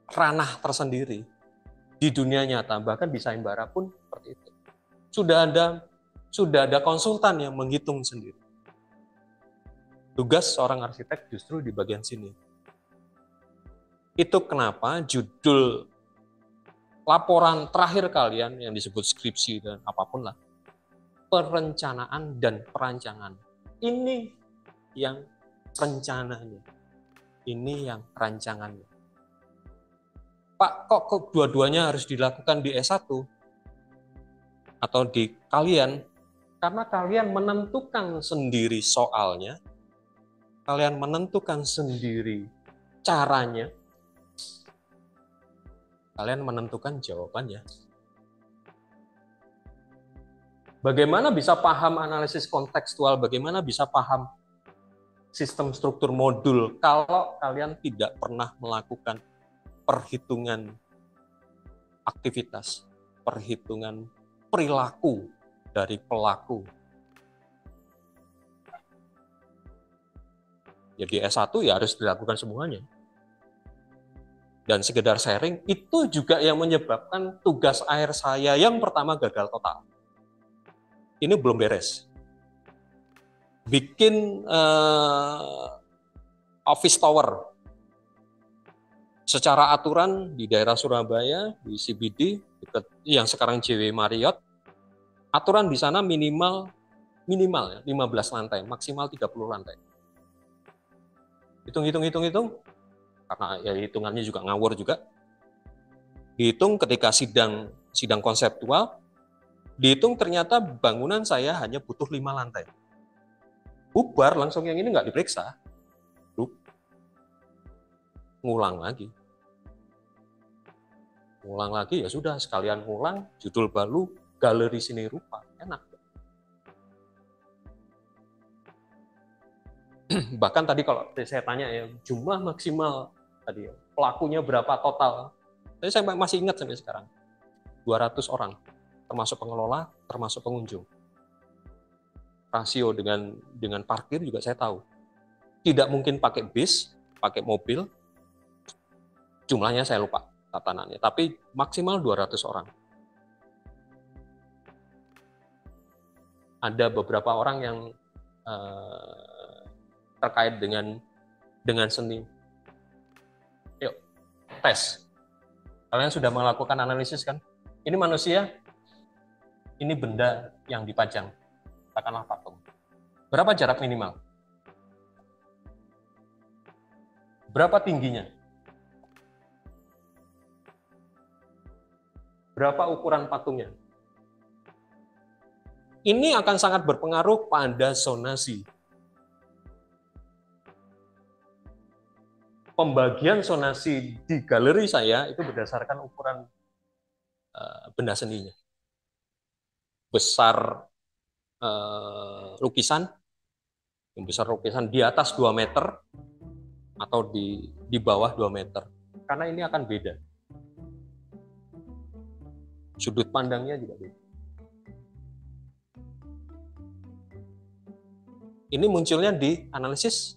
ranah tersendiri di dunia nyata, bahkan di sayembara pun seperti itu. Sudah ada konsultan yang menghitung sendiri. Tugas seorang arsitek justru di bagian sini. Itu kenapa judul laporan terakhir kalian yang disebut skripsi dan apapun lah, perencanaan dan perancangan. Ini yang rencananya. Ini yang rancangannya. Pak, kok dua-duanya harus dilakukan di S1? Atau di kalian? Karena kalian menentukan sendiri soalnya, kalian menentukan sendiri caranya, kalian menentukan jawabannya. Bagaimana bisa paham analisis kontekstual, bagaimana bisa paham sistem struktur modul kalau kalian tidak pernah melakukan perhitungan aktivitas, perhitungan perilaku dari pelaku. Jadi S1 ya harus dilakukan semuanya. Dan sekedar sharing, itu juga yang menyebabkan tugas akhir saya yang pertama gagal total. ini belum beres. Bikin office tower secara aturan di daerah Surabaya, di CBD, dekat yang sekarang JW Marriott, aturan di sana minimal ya, 15 lantai, maksimal 30 lantai. Hitung, karena ya hitungannya juga ngawur juga. Dihitung ketika sidang konseptual, dihitung ternyata bangunan saya hanya butuh 5 lantai. Bubar langsung, yang ini nggak diperiksa. Ngulang lagi ya sudah, sekalian ngulang, judul baru galeri seni rupa, enak. Bahkan tadi kalau saya tanya ya, jumlah maksimal tadi ya, pelakunya berapa total, saya masih ingat sampai sekarang, 200 orang, termasuk pengelola, termasuk pengunjung. Rasio dengan parkir juga saya tahu. Tidak mungkin pakai bis, pakai mobil, jumlahnya saya lupa tatanannya, tapi maksimal 200 orang. Ada beberapa orang yang terkait dengan seni. Yuk, tes. Kalian sudah melakukan analisis kan? Ini manusia, ini benda yang dipajang, katakanlah patung. Berapa jarak minimal? Berapa tingginya? Berapa ukuran patungnya? Ini akan sangat berpengaruh pada zonasi. Pembagian zonasi di galeri saya itu berdasarkan ukuran benda seninya. Besar lukisan, yang besar lukisan di atas 2 meter atau di bawah 2 meter. Karena ini akan beda. Sudut pandangnya juga beda. Ini munculnya di analisis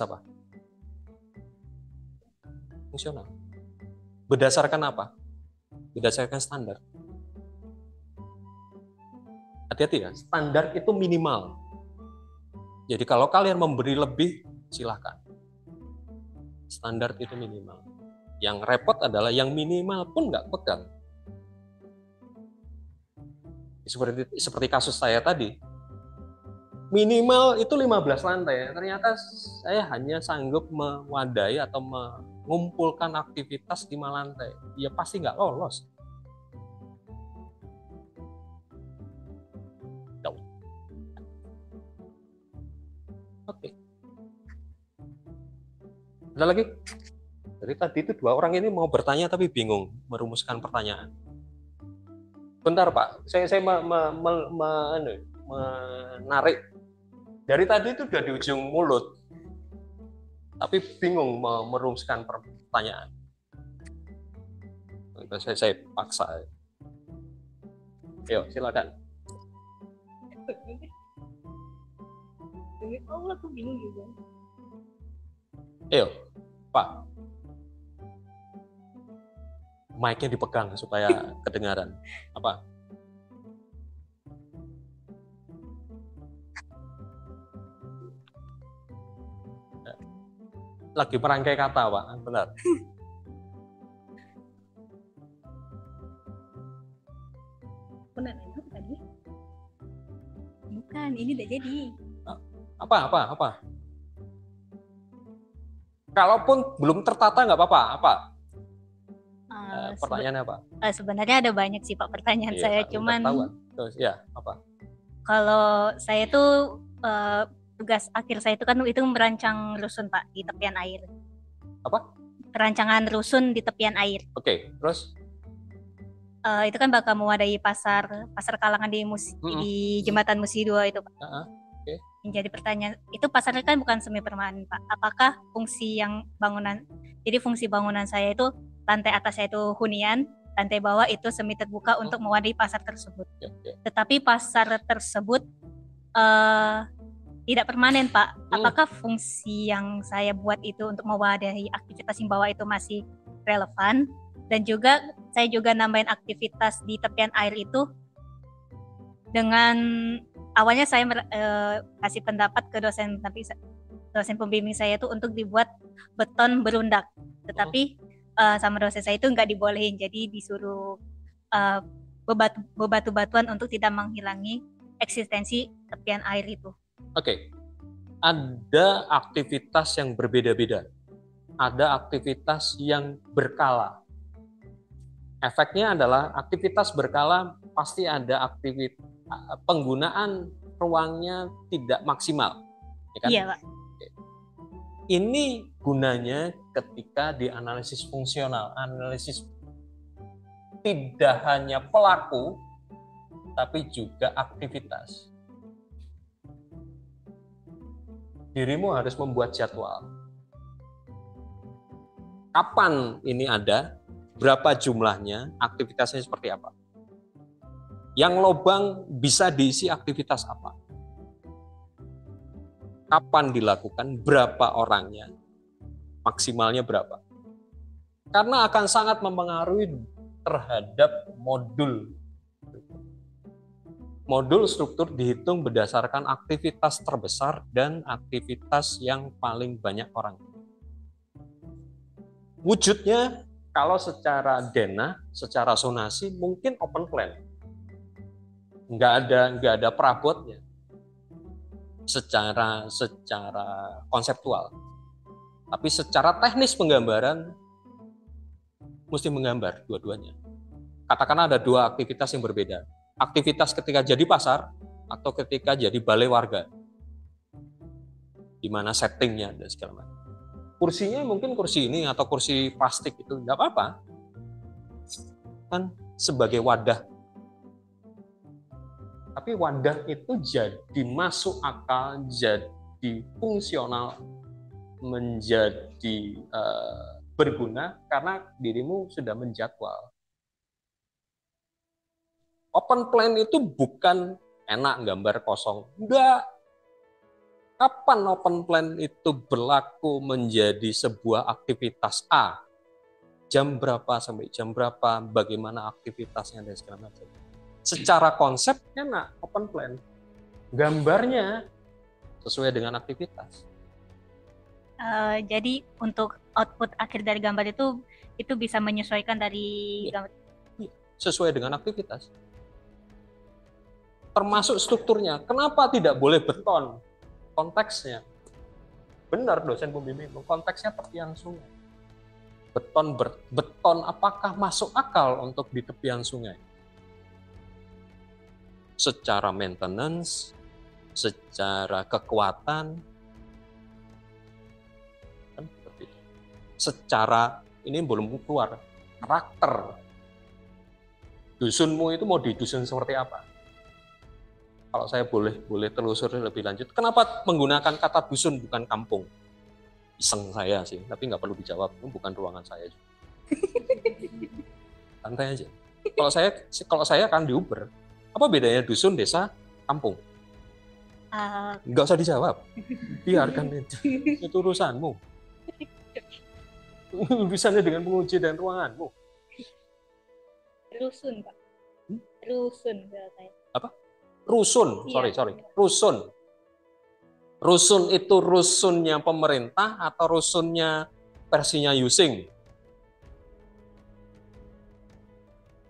apa? Fungsional. Berdasarkan apa? Berdasarkan standar. Hati-hati ya, standar itu minimal. Jadi kalau kalian memberi lebih, silakan. Standar itu minimal. Yang repot adalah yang minimal pun nggak pegang. Seperti kasus saya tadi. Minimal itu 15 lantai. Ternyata saya hanya sanggup mewadahi atau mengumpulkan aktivitas 5 lantai. Ya pasti nggak lolos. Oke. Ada lagi? Dari tadi itu 2 orang ini mau bertanya tapi bingung merumuskan pertanyaan. Bentar Pak, saya menarik. Dari tadi itu udah di ujung mulut, tapi bingung merumuskan pertanyaan. Saya paksa. Yuk, silakan. Aku bingung juga. Ayo, Pak. Mic-nya dipegang supaya kedengaran. Apa? Lagi merangkai kata, Pak. Benar. Benar apa tadi? Bukan, ini udah jadi. Apa? Kalaupun belum tertata nggak apa-apa. Apa? Pertanyaannya apa? Sebenarnya ada banyak sih Pak pertanyaan saya, cuman terus ya apa? Kalau saya tuh tugas akhir saya itu kan itu merancang rusun Pak di tepian air. Apa? Perancangan rusun di tepian air. Oke, terus? Itu kan bakal mewadahi pasar kalangan di Jembatan Musi 2 itu Pak. Okay. Yang jadi pertanyaan, itu pasarnya kan bukan semi permanen Pak. Apakah fungsi bangunan saya itu lantai atasnya itu hunian, lantai bawah itu semi terbuka untuk mewadahi pasar tersebut. Tetapi pasar tersebut tidak permanen Pak. Apakah fungsi yang saya buat itu untuk mewadahi aktivitas yang bawah itu masih relevan? Dan juga saya juga nambahin aktivitas di tepian air itu Dengan awalnya saya kasih pendapat ke dosen, tapi dosen pembimbing saya itu untuk dibuat beton berundak, tetapi sama dosen saya itu nggak dibolehin, jadi disuruh bebatu-batuan untuk tidak menghilangi eksistensi tepian air itu. Oke. Ada aktivitas yang berbeda-beda. Ada aktivitas yang berkala. Efeknya adalah aktivitas berkala pasti ada aktivitas penggunaan ruangnya tidak maksimal, ya kan? Iya, Pak. Ini gunanya ketika di analisis fungsional, analisis tidak hanya pelaku, tapi juga aktivitas. Dirimu harus membuat jadwal. Kapan ini ada, berapa jumlahnya, aktivitasnya seperti apa. Yang lubang bisa diisi aktivitas apa. Kapan dilakukan, berapa orangnya, maksimalnya berapa. Karena akan sangat mempengaruhi terhadap modul. Modul struktur dihitung berdasarkan aktivitas terbesar dan aktivitas yang paling banyak orang. Wujudnya kalau secara denah, secara zonasi mungkin open plan. Nggak ada perabotnya. Secara konseptual. Tapi secara teknis penggambaran mesti menggambar dua-duanya. Katakanlah ada dua aktivitas yang berbeda. Aktivitas ketika jadi pasar atau ketika jadi balai warga. Di mana settingnya dan segala macam. Kursinya mungkin kursi ini atau kursi plastik itu enggak apa-apa. Kan sebagai wadah. Tapi wadah itu jadi masuk akal, jadi fungsional, menjadi berguna karena dirimu sudah menjadwal. Open plan itu bukan enak gambar kosong. Enggak. Kapan open plan itu berlaku menjadi sebuah aktivitas A? Jam berapa sampai jam berapa? Bagaimana aktivitasnya dan segala macam. Secara konsep enak open plan. Gambarnya sesuai dengan aktivitas. Jadi untuk output akhir dari gambar itu bisa menyesuaikan dari gambar. Sesuai dengan aktivitas. Termasuk strukturnya. Kenapa tidak boleh beton? Konteksnya. Benar dosen pembimbing, konteksnya tepian sungai. Beton apakah masuk akal untuk di tepian sungai? Secara maintenance, secara kekuatan, kan seperti itu. Secara ini belum keluar karakter. Dusunmu itu mau didusun seperti apa? Kalau saya boleh telusuri lebih lanjut, kenapa menggunakan kata dusun bukan kampung? Iseng saya sih, tapi nggak perlu dijawab, itu bukan ruangan saya. Santai aja. Kalau saya akan diuber, apa bedanya dusun, desa, kampung? Nggak usah dijawab, biarkan itu urusanmu. Urusannya dengan penguji dan ruanganmu. Rusun, Pak. Rusun saya. Apa? Rusun, Iya. sorry. Rusun. Rusun itu rusunnya pemerintah atau rusunnya versinya Using?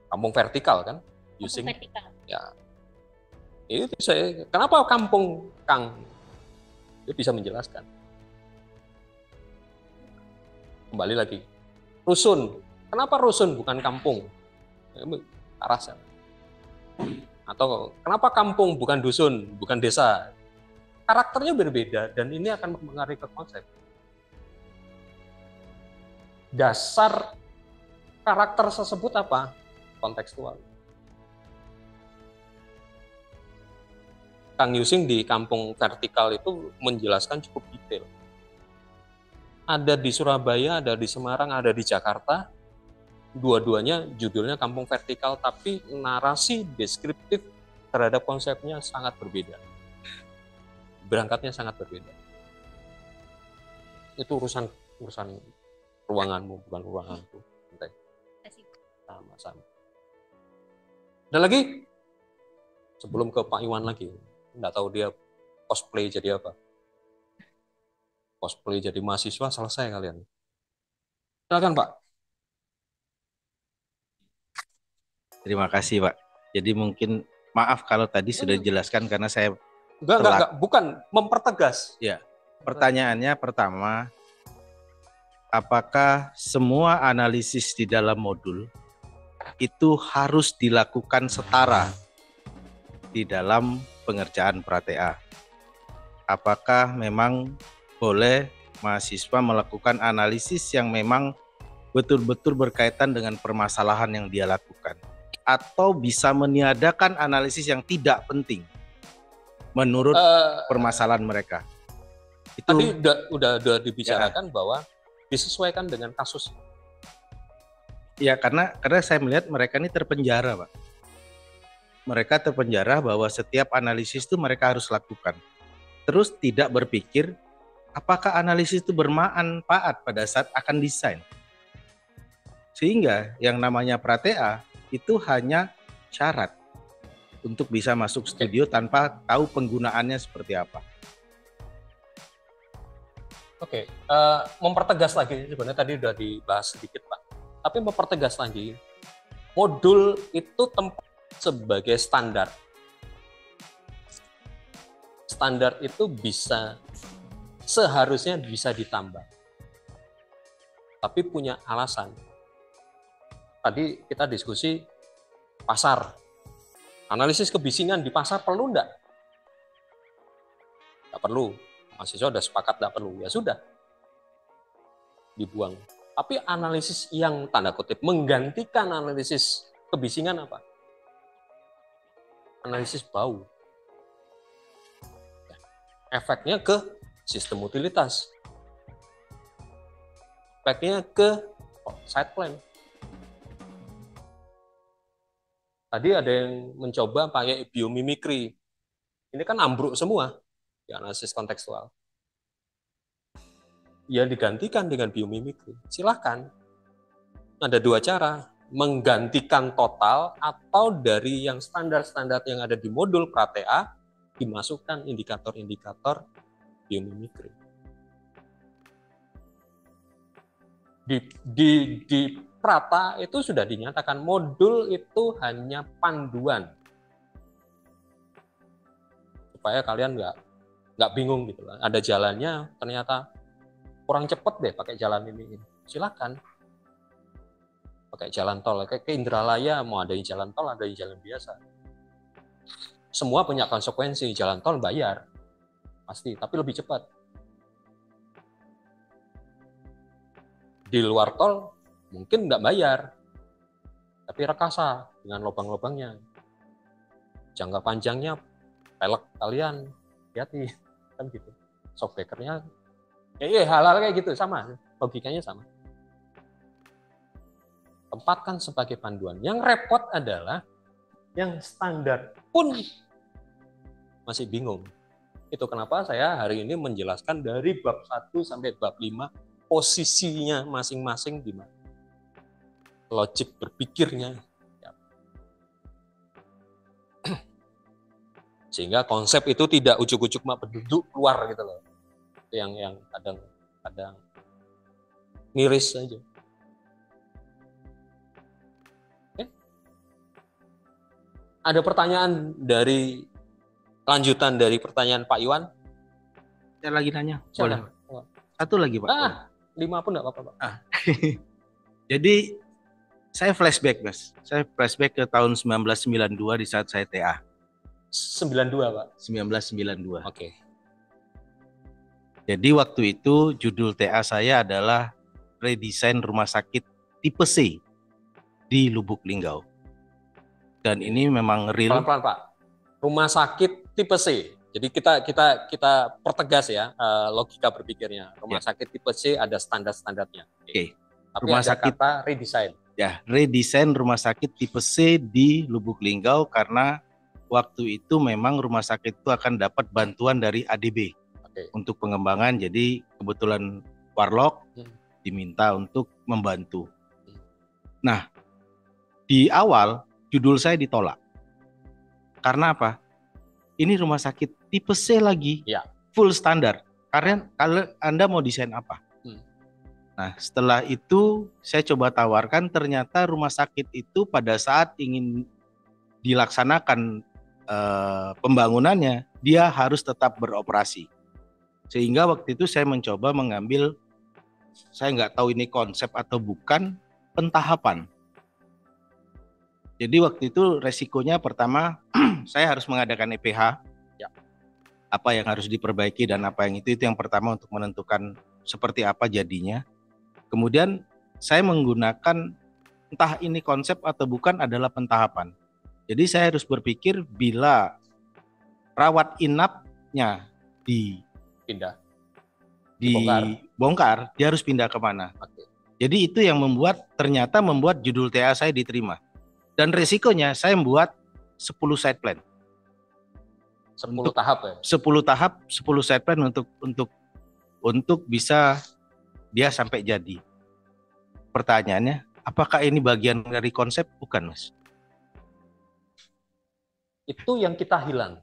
Kampung vertikal kan? Using. Vertikal. Ya. Itu saya. Kenapa kampung, Kang? Dia bisa menjelaskan. Kembali lagi. Rusun. Kenapa rusun bukan kampung? Arah sana. Atau kenapa kampung bukan dusun, bukan desa? Karakternya berbeda dan ini akan mempengaruhi ke konsep. Dasar karakter tersebut apa? Kontekstual. Kang Using di kampung vertikal itu menjelaskan cukup detail. Ada di Surabaya, ada di Semarang, ada di Jakarta. Dua-duanya judulnya kampung vertikal, tapi narasi deskriptif terhadap konsepnya sangat berbeda. Berangkatnya sangat berbeda. Itu urusan ruanganmu, bukan ruanganku. Sama-sama. Ada lagi? Sebelum ke Pak Iwan lagi, nggak tahu dia cosplay jadi apa. Cosplay jadi mahasiswa selesai kalian. Silakan Pak. Terima kasih Pak. Jadi mungkin maaf kalau tadi sudah dijelaskan karena saya enggak, bukan mempertegas. Ya. Pertanyaannya pertama, apakah semua analisis di dalam modul itu harus dilakukan setara di dalam pengerjaan pra-TA? Apakah memang boleh mahasiswa melakukan analisis yang memang betul-betul berkaitan dengan permasalahan yang dia lakukan? Atau bisa meniadakan analisis yang tidak penting menurut permasalahan mereka? Itu tadi udah dibicarakan bahwa disesuaikan dengan kasus. Ya, karena saya melihat mereka ini terpenjara, Pak. Mereka terpenjara bahwa setiap analisis itu mereka harus lakukan. Terus tidak berpikir apakah analisis itu bermanfaat pada saat akan desain. Sehingga yang namanya pra-TA itu hanya syarat untuk bisa masuk studio tanpa tahu penggunaannya seperti apa. Oke, mempertegas lagi, sebenarnya tadi udah dibahas sedikit Pak, tapi mempertegas lagi, modul itu tempat sebagai standar. Standar itu seharusnya bisa ditambah, tapi punya alasan. Tadi kita diskusi pasar, analisis kebisingan di pasar perlu enggak? Enggak perlu. Mahasiswa sudah sepakat tidak perlu, ya sudah, dibuang. Tapi analisis yang tanda kutip menggantikan analisis kebisingan apa? Analisis bau. Efeknya ke sistem utilitas. Efeknya ke site plan. Tadi ada yang mencoba pakai biomimikri. Ini kan ambruk semua. Di analisis kontekstual. Ya digantikan dengan biomimikri. Silahkan. Ada dua cara. Menggantikan total atau dari yang standar-standar yang ada di modul pra-TA dimasukkan indikator-indikator biomimikri. Di Prata itu sudah dinyatakan modul itu hanya panduan. Supaya kalian nggak bingung gitu lah. Ada jalannya, ternyata kurang cepet deh pakai jalan ini. Silakan pakai jalan tol. Kayak ke Indralaya mau ada jalan tol, ada jalan biasa. Semua punya konsekuensi. Jalan tol bayar pasti, tapi lebih cepat. Di luar tol mungkin nggak bayar, tapi rekasa dengan lubang-lubangnya. Jangka panjangnya pelek kalian, hati-hati. Kan gitu. Shockbreaker-nya hal-hal kayak gitu sama, logikanya sama. Tempatkan sebagai panduan. Yang repot adalah yang standar pun masih bingung. Itu kenapa saya hari ini menjelaskan dari bab 1 sampai bab 5 posisinya masing-masing di mana. Logik berpikirnya. Sehingga konsep itu tidak ujuk-ujuk mak penduduk keluar gitu loh. Itu yang kadang miris saja. Oke. Ada pertanyaan dari lanjutan dari pertanyaan Pak Iwan? Saya lagi nanya. Boleh. Satu lagi Pak. 5 pun enggak apa-apa Pak. Jadi saya flashback Mas. Saya flashback ke tahun 1992 di saat saya TA. 92 Pak. 1992. Oke. Jadi waktu itu judul TA saya adalah redesain rumah sakit tipe C di Lubuk Linggau. Dan ini memang real. Pelan-pelan Pak. Rumah sakit tipe C. Jadi kita pertegas ya logika berpikirnya. Rumah sakit tipe C ada standar-standarnya. Oke. Tapi Rumah ada sakit kata redesign. Ya, redesain rumah sakit tipe C di Lubuk Linggau karena waktu itu memang rumah sakit itu akan dapat bantuan dari ADB untuk pengembangan. Jadi kebetulan Warlock diminta untuk membantu. Nah, di awal judul saya ditolak Karena apa? Ini rumah sakit tipe C lagi, Ya. full standar. Karena kalau Anda mau desain apa? Nah, setelah itu saya coba tawarkan, ternyata rumah sakit itu pada saat ingin dilaksanakan pembangunannya, dia harus tetap beroperasi. Sehingga waktu itu saya mencoba mengambil, saya nggak tahu ini konsep atau bukan, pentahapan. Jadi waktu itu resikonya pertama saya harus mengadakan EPH, ya. Apa yang harus diperbaiki dan apa yang itu yang pertama untuk menentukan seperti apa jadinya. Kemudian saya menggunakan entah ini konsep atau bukan adalah pentahapan. Jadi saya harus berpikir bila rawat inapnya dibongkar, dia harus pindah kemana. Oke. Jadi itu yang ternyata membuat judul TA saya diterima. Dan resikonya saya membuat 10 side plan. 10 tahap ya? 10 tahap, 10 side plan untuk bisa dia sampai jadi. Pertanyaannya, apakah ini bagian dari konsep? Bukan, Mas. Itu yang kita hilang.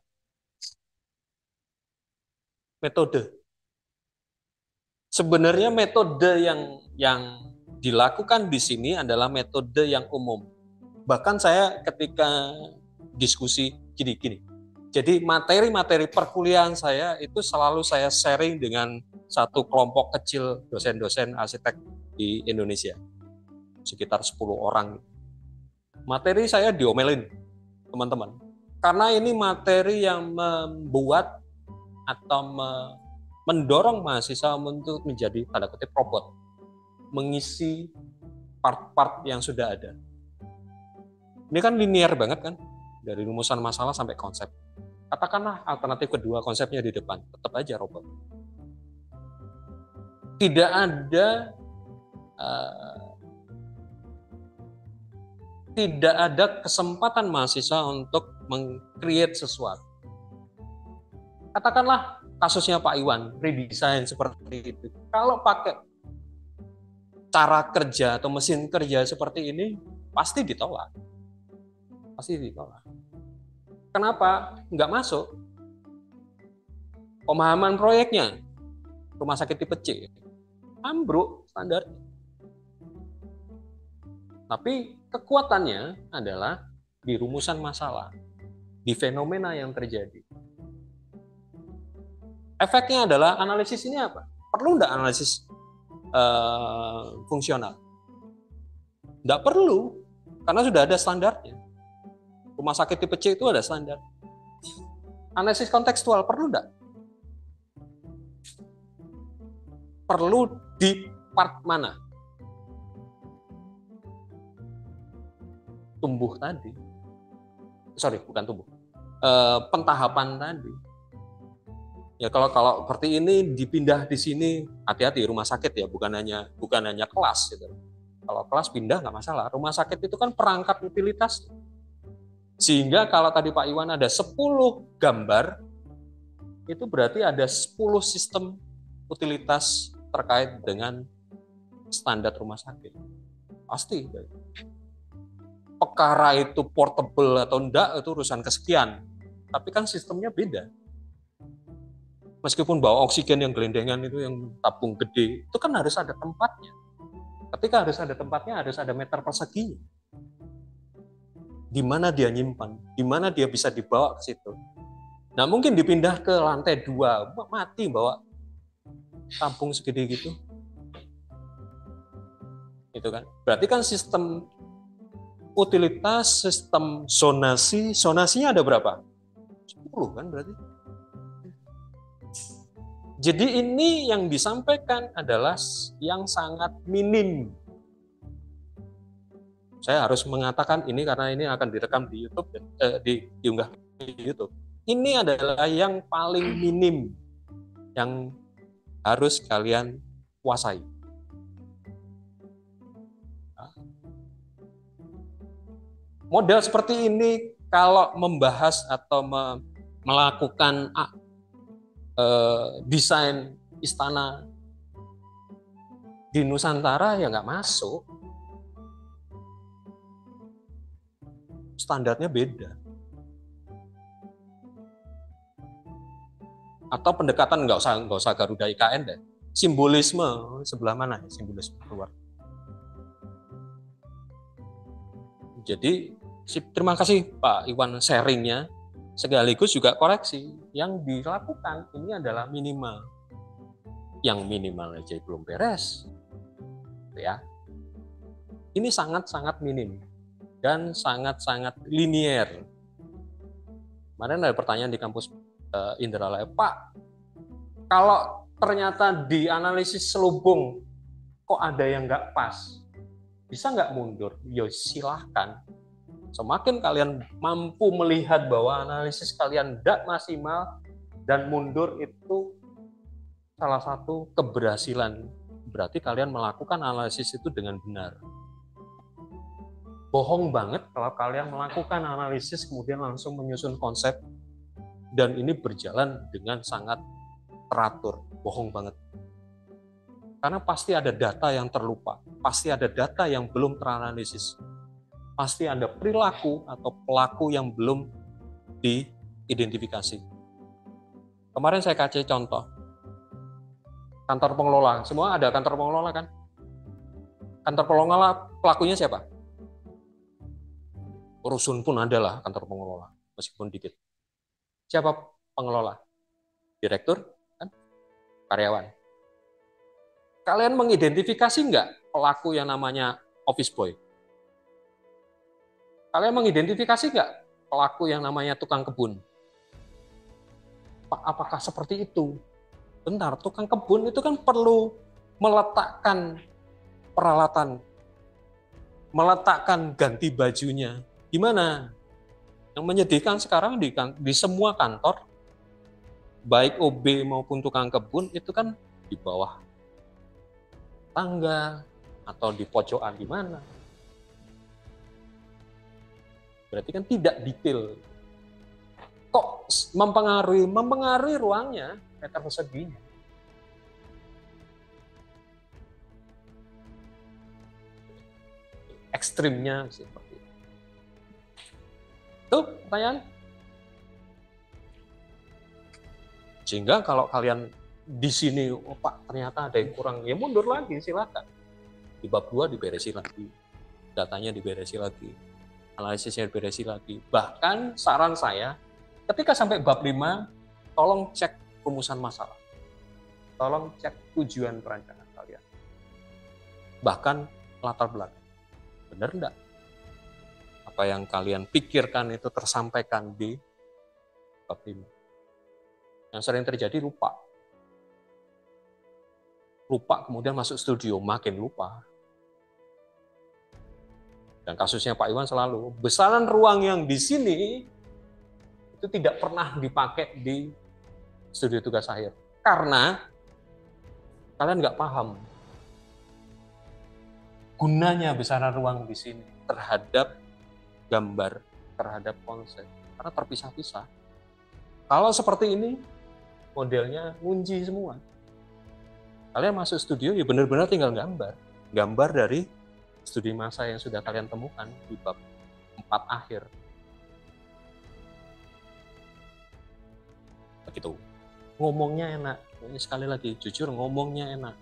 Metode. Sebenarnya metode yang dilakukan di sini adalah metode yang umum. Bahkan saya ketika diskusi gini. Jadi materi-materi perkuliahan saya itu selalu saya sharing dengan satu kelompok kecil dosen-dosen arsitek di Indonesia. Sekitar 10 orang. Materi saya diomelin, teman-teman. Karena ini materi yang membuat atau mendorong mahasiswa untuk menjadi tanda kutip robot, mengisi part-part yang sudah ada. Ini kan linear banget kan, dari rumusan masalah sampai konsep. Katakanlah alternatif kedua konsepnya di depan, tetap aja robot. Tidak ada kesempatan mahasiswa untuk meng-create sesuatu. Katakanlah kasusnya Pak Iwan, redesign seperti itu. Kalau pakai cara kerja atau mesin kerja seperti ini, pasti ditolak. Kenapa? Nggak masuk. Pemahaman proyeknya, rumah sakit tipe C, ambruk standarnya. Tapi kekuatannya adalah di rumusan masalah, di fenomena yang terjadi. Efeknya adalah analisis ini apa? Perlu nggak analisis fungsional? Nggak perlu, karena sudah ada standarnya. Rumah sakit tipe C itu ada standar. Analisis kontekstual perlu nggak? Perlu di part mana? Tumbuh tadi. Bukan tumbuh. Pentahapan tadi. Ya kalau seperti ini dipindah di sini, hati-hati rumah sakit ya, bukan hanya kelas gitu. Kalau kelas pindah nggak masalah. Rumah sakit itu kan perangkat utilitas. Sehingga kalau tadi Pak Iwan ada 10 gambar, itu berarti ada 10 sistem utilitas terkait dengan standar rumah sakit. Pasti. Perkara itu portable atau enggak, itu urusan kesekian. Tapi kan sistemnya beda. Meskipun bawa oksigen yang gelendengan itu, yang tabung gede, itu kan harus ada tempatnya. Ketika harus ada tempatnya, harus ada meter perseginya. Di mana dia nyimpan, di mana dia bisa dibawa ke situ. Nah mungkin dipindah ke lantai 2, mati bawa tabung segede gitu. Itu kan. Berarti kan sistem utilitas, sistem zonasinya ada berapa? 10 kan berarti. Jadi ini yang disampaikan adalah yang sangat minim. Saya harus mengatakan ini karena ini akan direkam di YouTube, diunggah di YouTube. Ini adalah yang paling minim yang harus kalian kuasai. Model seperti ini kalau membahas atau melakukan desain istana di Nusantara ya nggak masuk. Standarnya beda. Atau pendekatan nggak usah Garuda IKN deh. Simbolisme sebelah mana? Simbolisme keluar. Jadi terima kasih Pak Iwan sharingnya. Sekaligus juga koreksi yang dilakukan ini adalah minimal. Yang minimal aja belum beres, ya. Ini sangat-sangat minim dan sangat-sangat linier. Kemarin ada pertanyaan di kampus Indralaya, Pak, kalau ternyata di analisis selubung kok ada yang nggak pas, bisa nggak mundur? Ya silahkan. Semakin kalian mampu melihat bahwa analisis kalian tidak maksimal dan mundur itu salah satu keberhasilan. Berarti kalian melakukan analisis itu dengan benar. Bohong banget kalau kalian melakukan analisis kemudian langsung menyusun konsep dan ini berjalan dengan sangat teratur. Bohong banget. Karena pasti ada data yang terlupa, pasti ada data yang belum teranalisis. Pasti ada perilaku atau pelaku yang belum diidentifikasi. Kemarin saya kasih contoh. Kantor pengelola, semua ada kantor pengelola kan? Kantor pengelola pelakunya siapa? Rusun pun adalah kantor pengelola, meskipun dikit. Siapa pengelola? Direktur, kan? Karyawan. Kalian mengidentifikasi nggak pelaku yang namanya office boy? Kalian mengidentifikasi nggak pelaku yang namanya tukang kebun? Apakah seperti itu? Bentar, tukang kebun itu kan perlu meletakkan peralatan, meletakkan ganti bajunya. Gimana? Yang menyedihkan sekarang di semua kantor, baik OB maupun tukang kebun itu kan di bawah tangga atau di pojokan di mana. Berarti kan tidak detail. Kok mempengaruhi ruangnya, meter perseginya. Ekstrimnya seperti itu. Tuh pertanyaan. Sehingga kalau kalian di sini, oh Pak ternyata ada yang kurang, ya mundur lagi silakan. Di bab 2 diberesi lagi, datanya diberesi lagi, analisisnya diberesi lagi. Bahkan saran saya, ketika sampai bab 5, tolong cek rumusan masalah. Tolong cek tujuan perancangan kalian. Bahkan latar belakang. Benar enggak? Apa yang kalian pikirkan itu tersampaikan di bab 5. Yang sering terjadi lupa. Lupa kemudian masuk studio, makin lupa. Dan kasusnya Pak Iwan selalu, besaran ruang yang di sini itu tidak pernah dipakai di studio tugas akhir. Karena kalian nggak paham gunanya besaran ruang di sini terhadap gambar, terhadap konsep. Karena terpisah-pisah. Kalau seperti ini, modelnya ngunci semua. Kalian masuk studio, ya benar-benar tinggal gambar. Gambar dari studi masa yang sudah kalian temukan di bab 4 akhir. Begitu. Ngomongnya enak. Ini sekali lagi, jujur ngomongnya enak.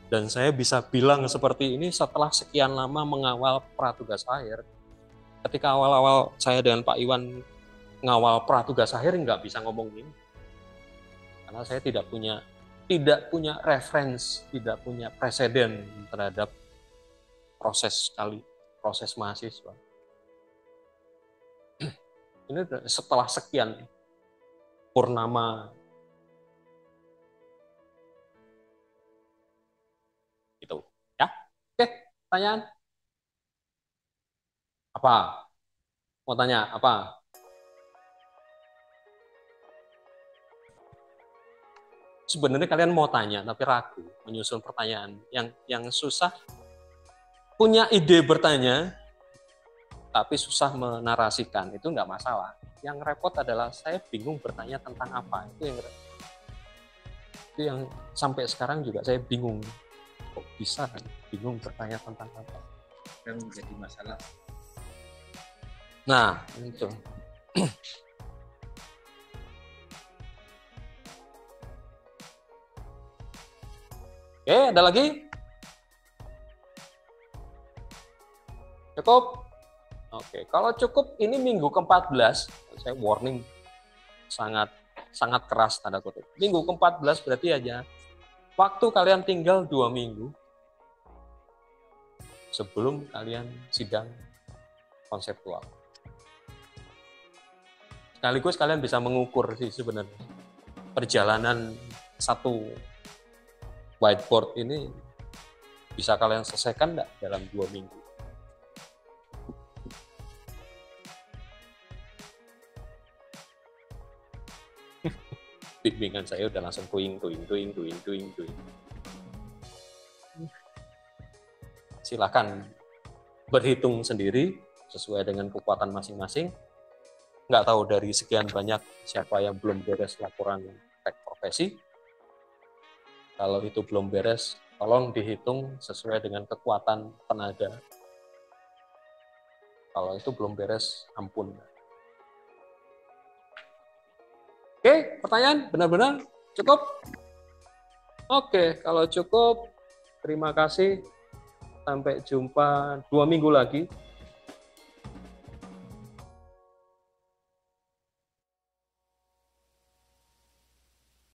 Dan saya bisa bilang seperti ini setelah sekian lama mengawal pratugas akhir. Ketika awal-awal saya dengan Pak Iwan ngawal pratugas akhir, nggak bisa ngomong ini. Karena saya tidak punya referensi, tidak punya preseden terhadap proses mahasiswa. Ini setelah sekian purnama gitu, ya. Oke, pertanyaan? Apa? Mau tanya apa? Sebenarnya kalian mau tanya tapi ragu menyusun pertanyaan. Yang susah punya ide bertanya tapi susah menarasikan, itu nggak masalah. Yang repot adalah saya bingung bertanya tentang apa. Itu yang sampai sekarang juga saya bingung. Kok bisa kan bingung bertanya tentang apa? Yang menjadi masalah. Nah, itu. Oke, ada lagi? Cukup? Oke, kalau cukup ini minggu ke-14, saya warning sangat keras tanda kutip. Minggu ke-14 berarti aja waktu kalian tinggal 2 minggu sebelum kalian sidang konseptual. Sekaligus kalian bisa mengukur sih sebenarnya perjalanan satu whiteboard ini bisa kalian selesaikan enggak dalam 2 minggu. Bimbingan saya udah langsung tuing. Silakan berhitung sendiri sesuai dengan kekuatan masing-masing. Nggak tahu dari sekian banyak siapa yang belum beres laporan tek profesi. Kalau itu belum beres, tolong dihitung sesuai dengan kekuatan tenaga. Kalau itu belum beres, ampun. Oke, pertanyaan benar-benar cukup? Oke, kalau cukup, terima kasih. Sampai jumpa 2 minggu lagi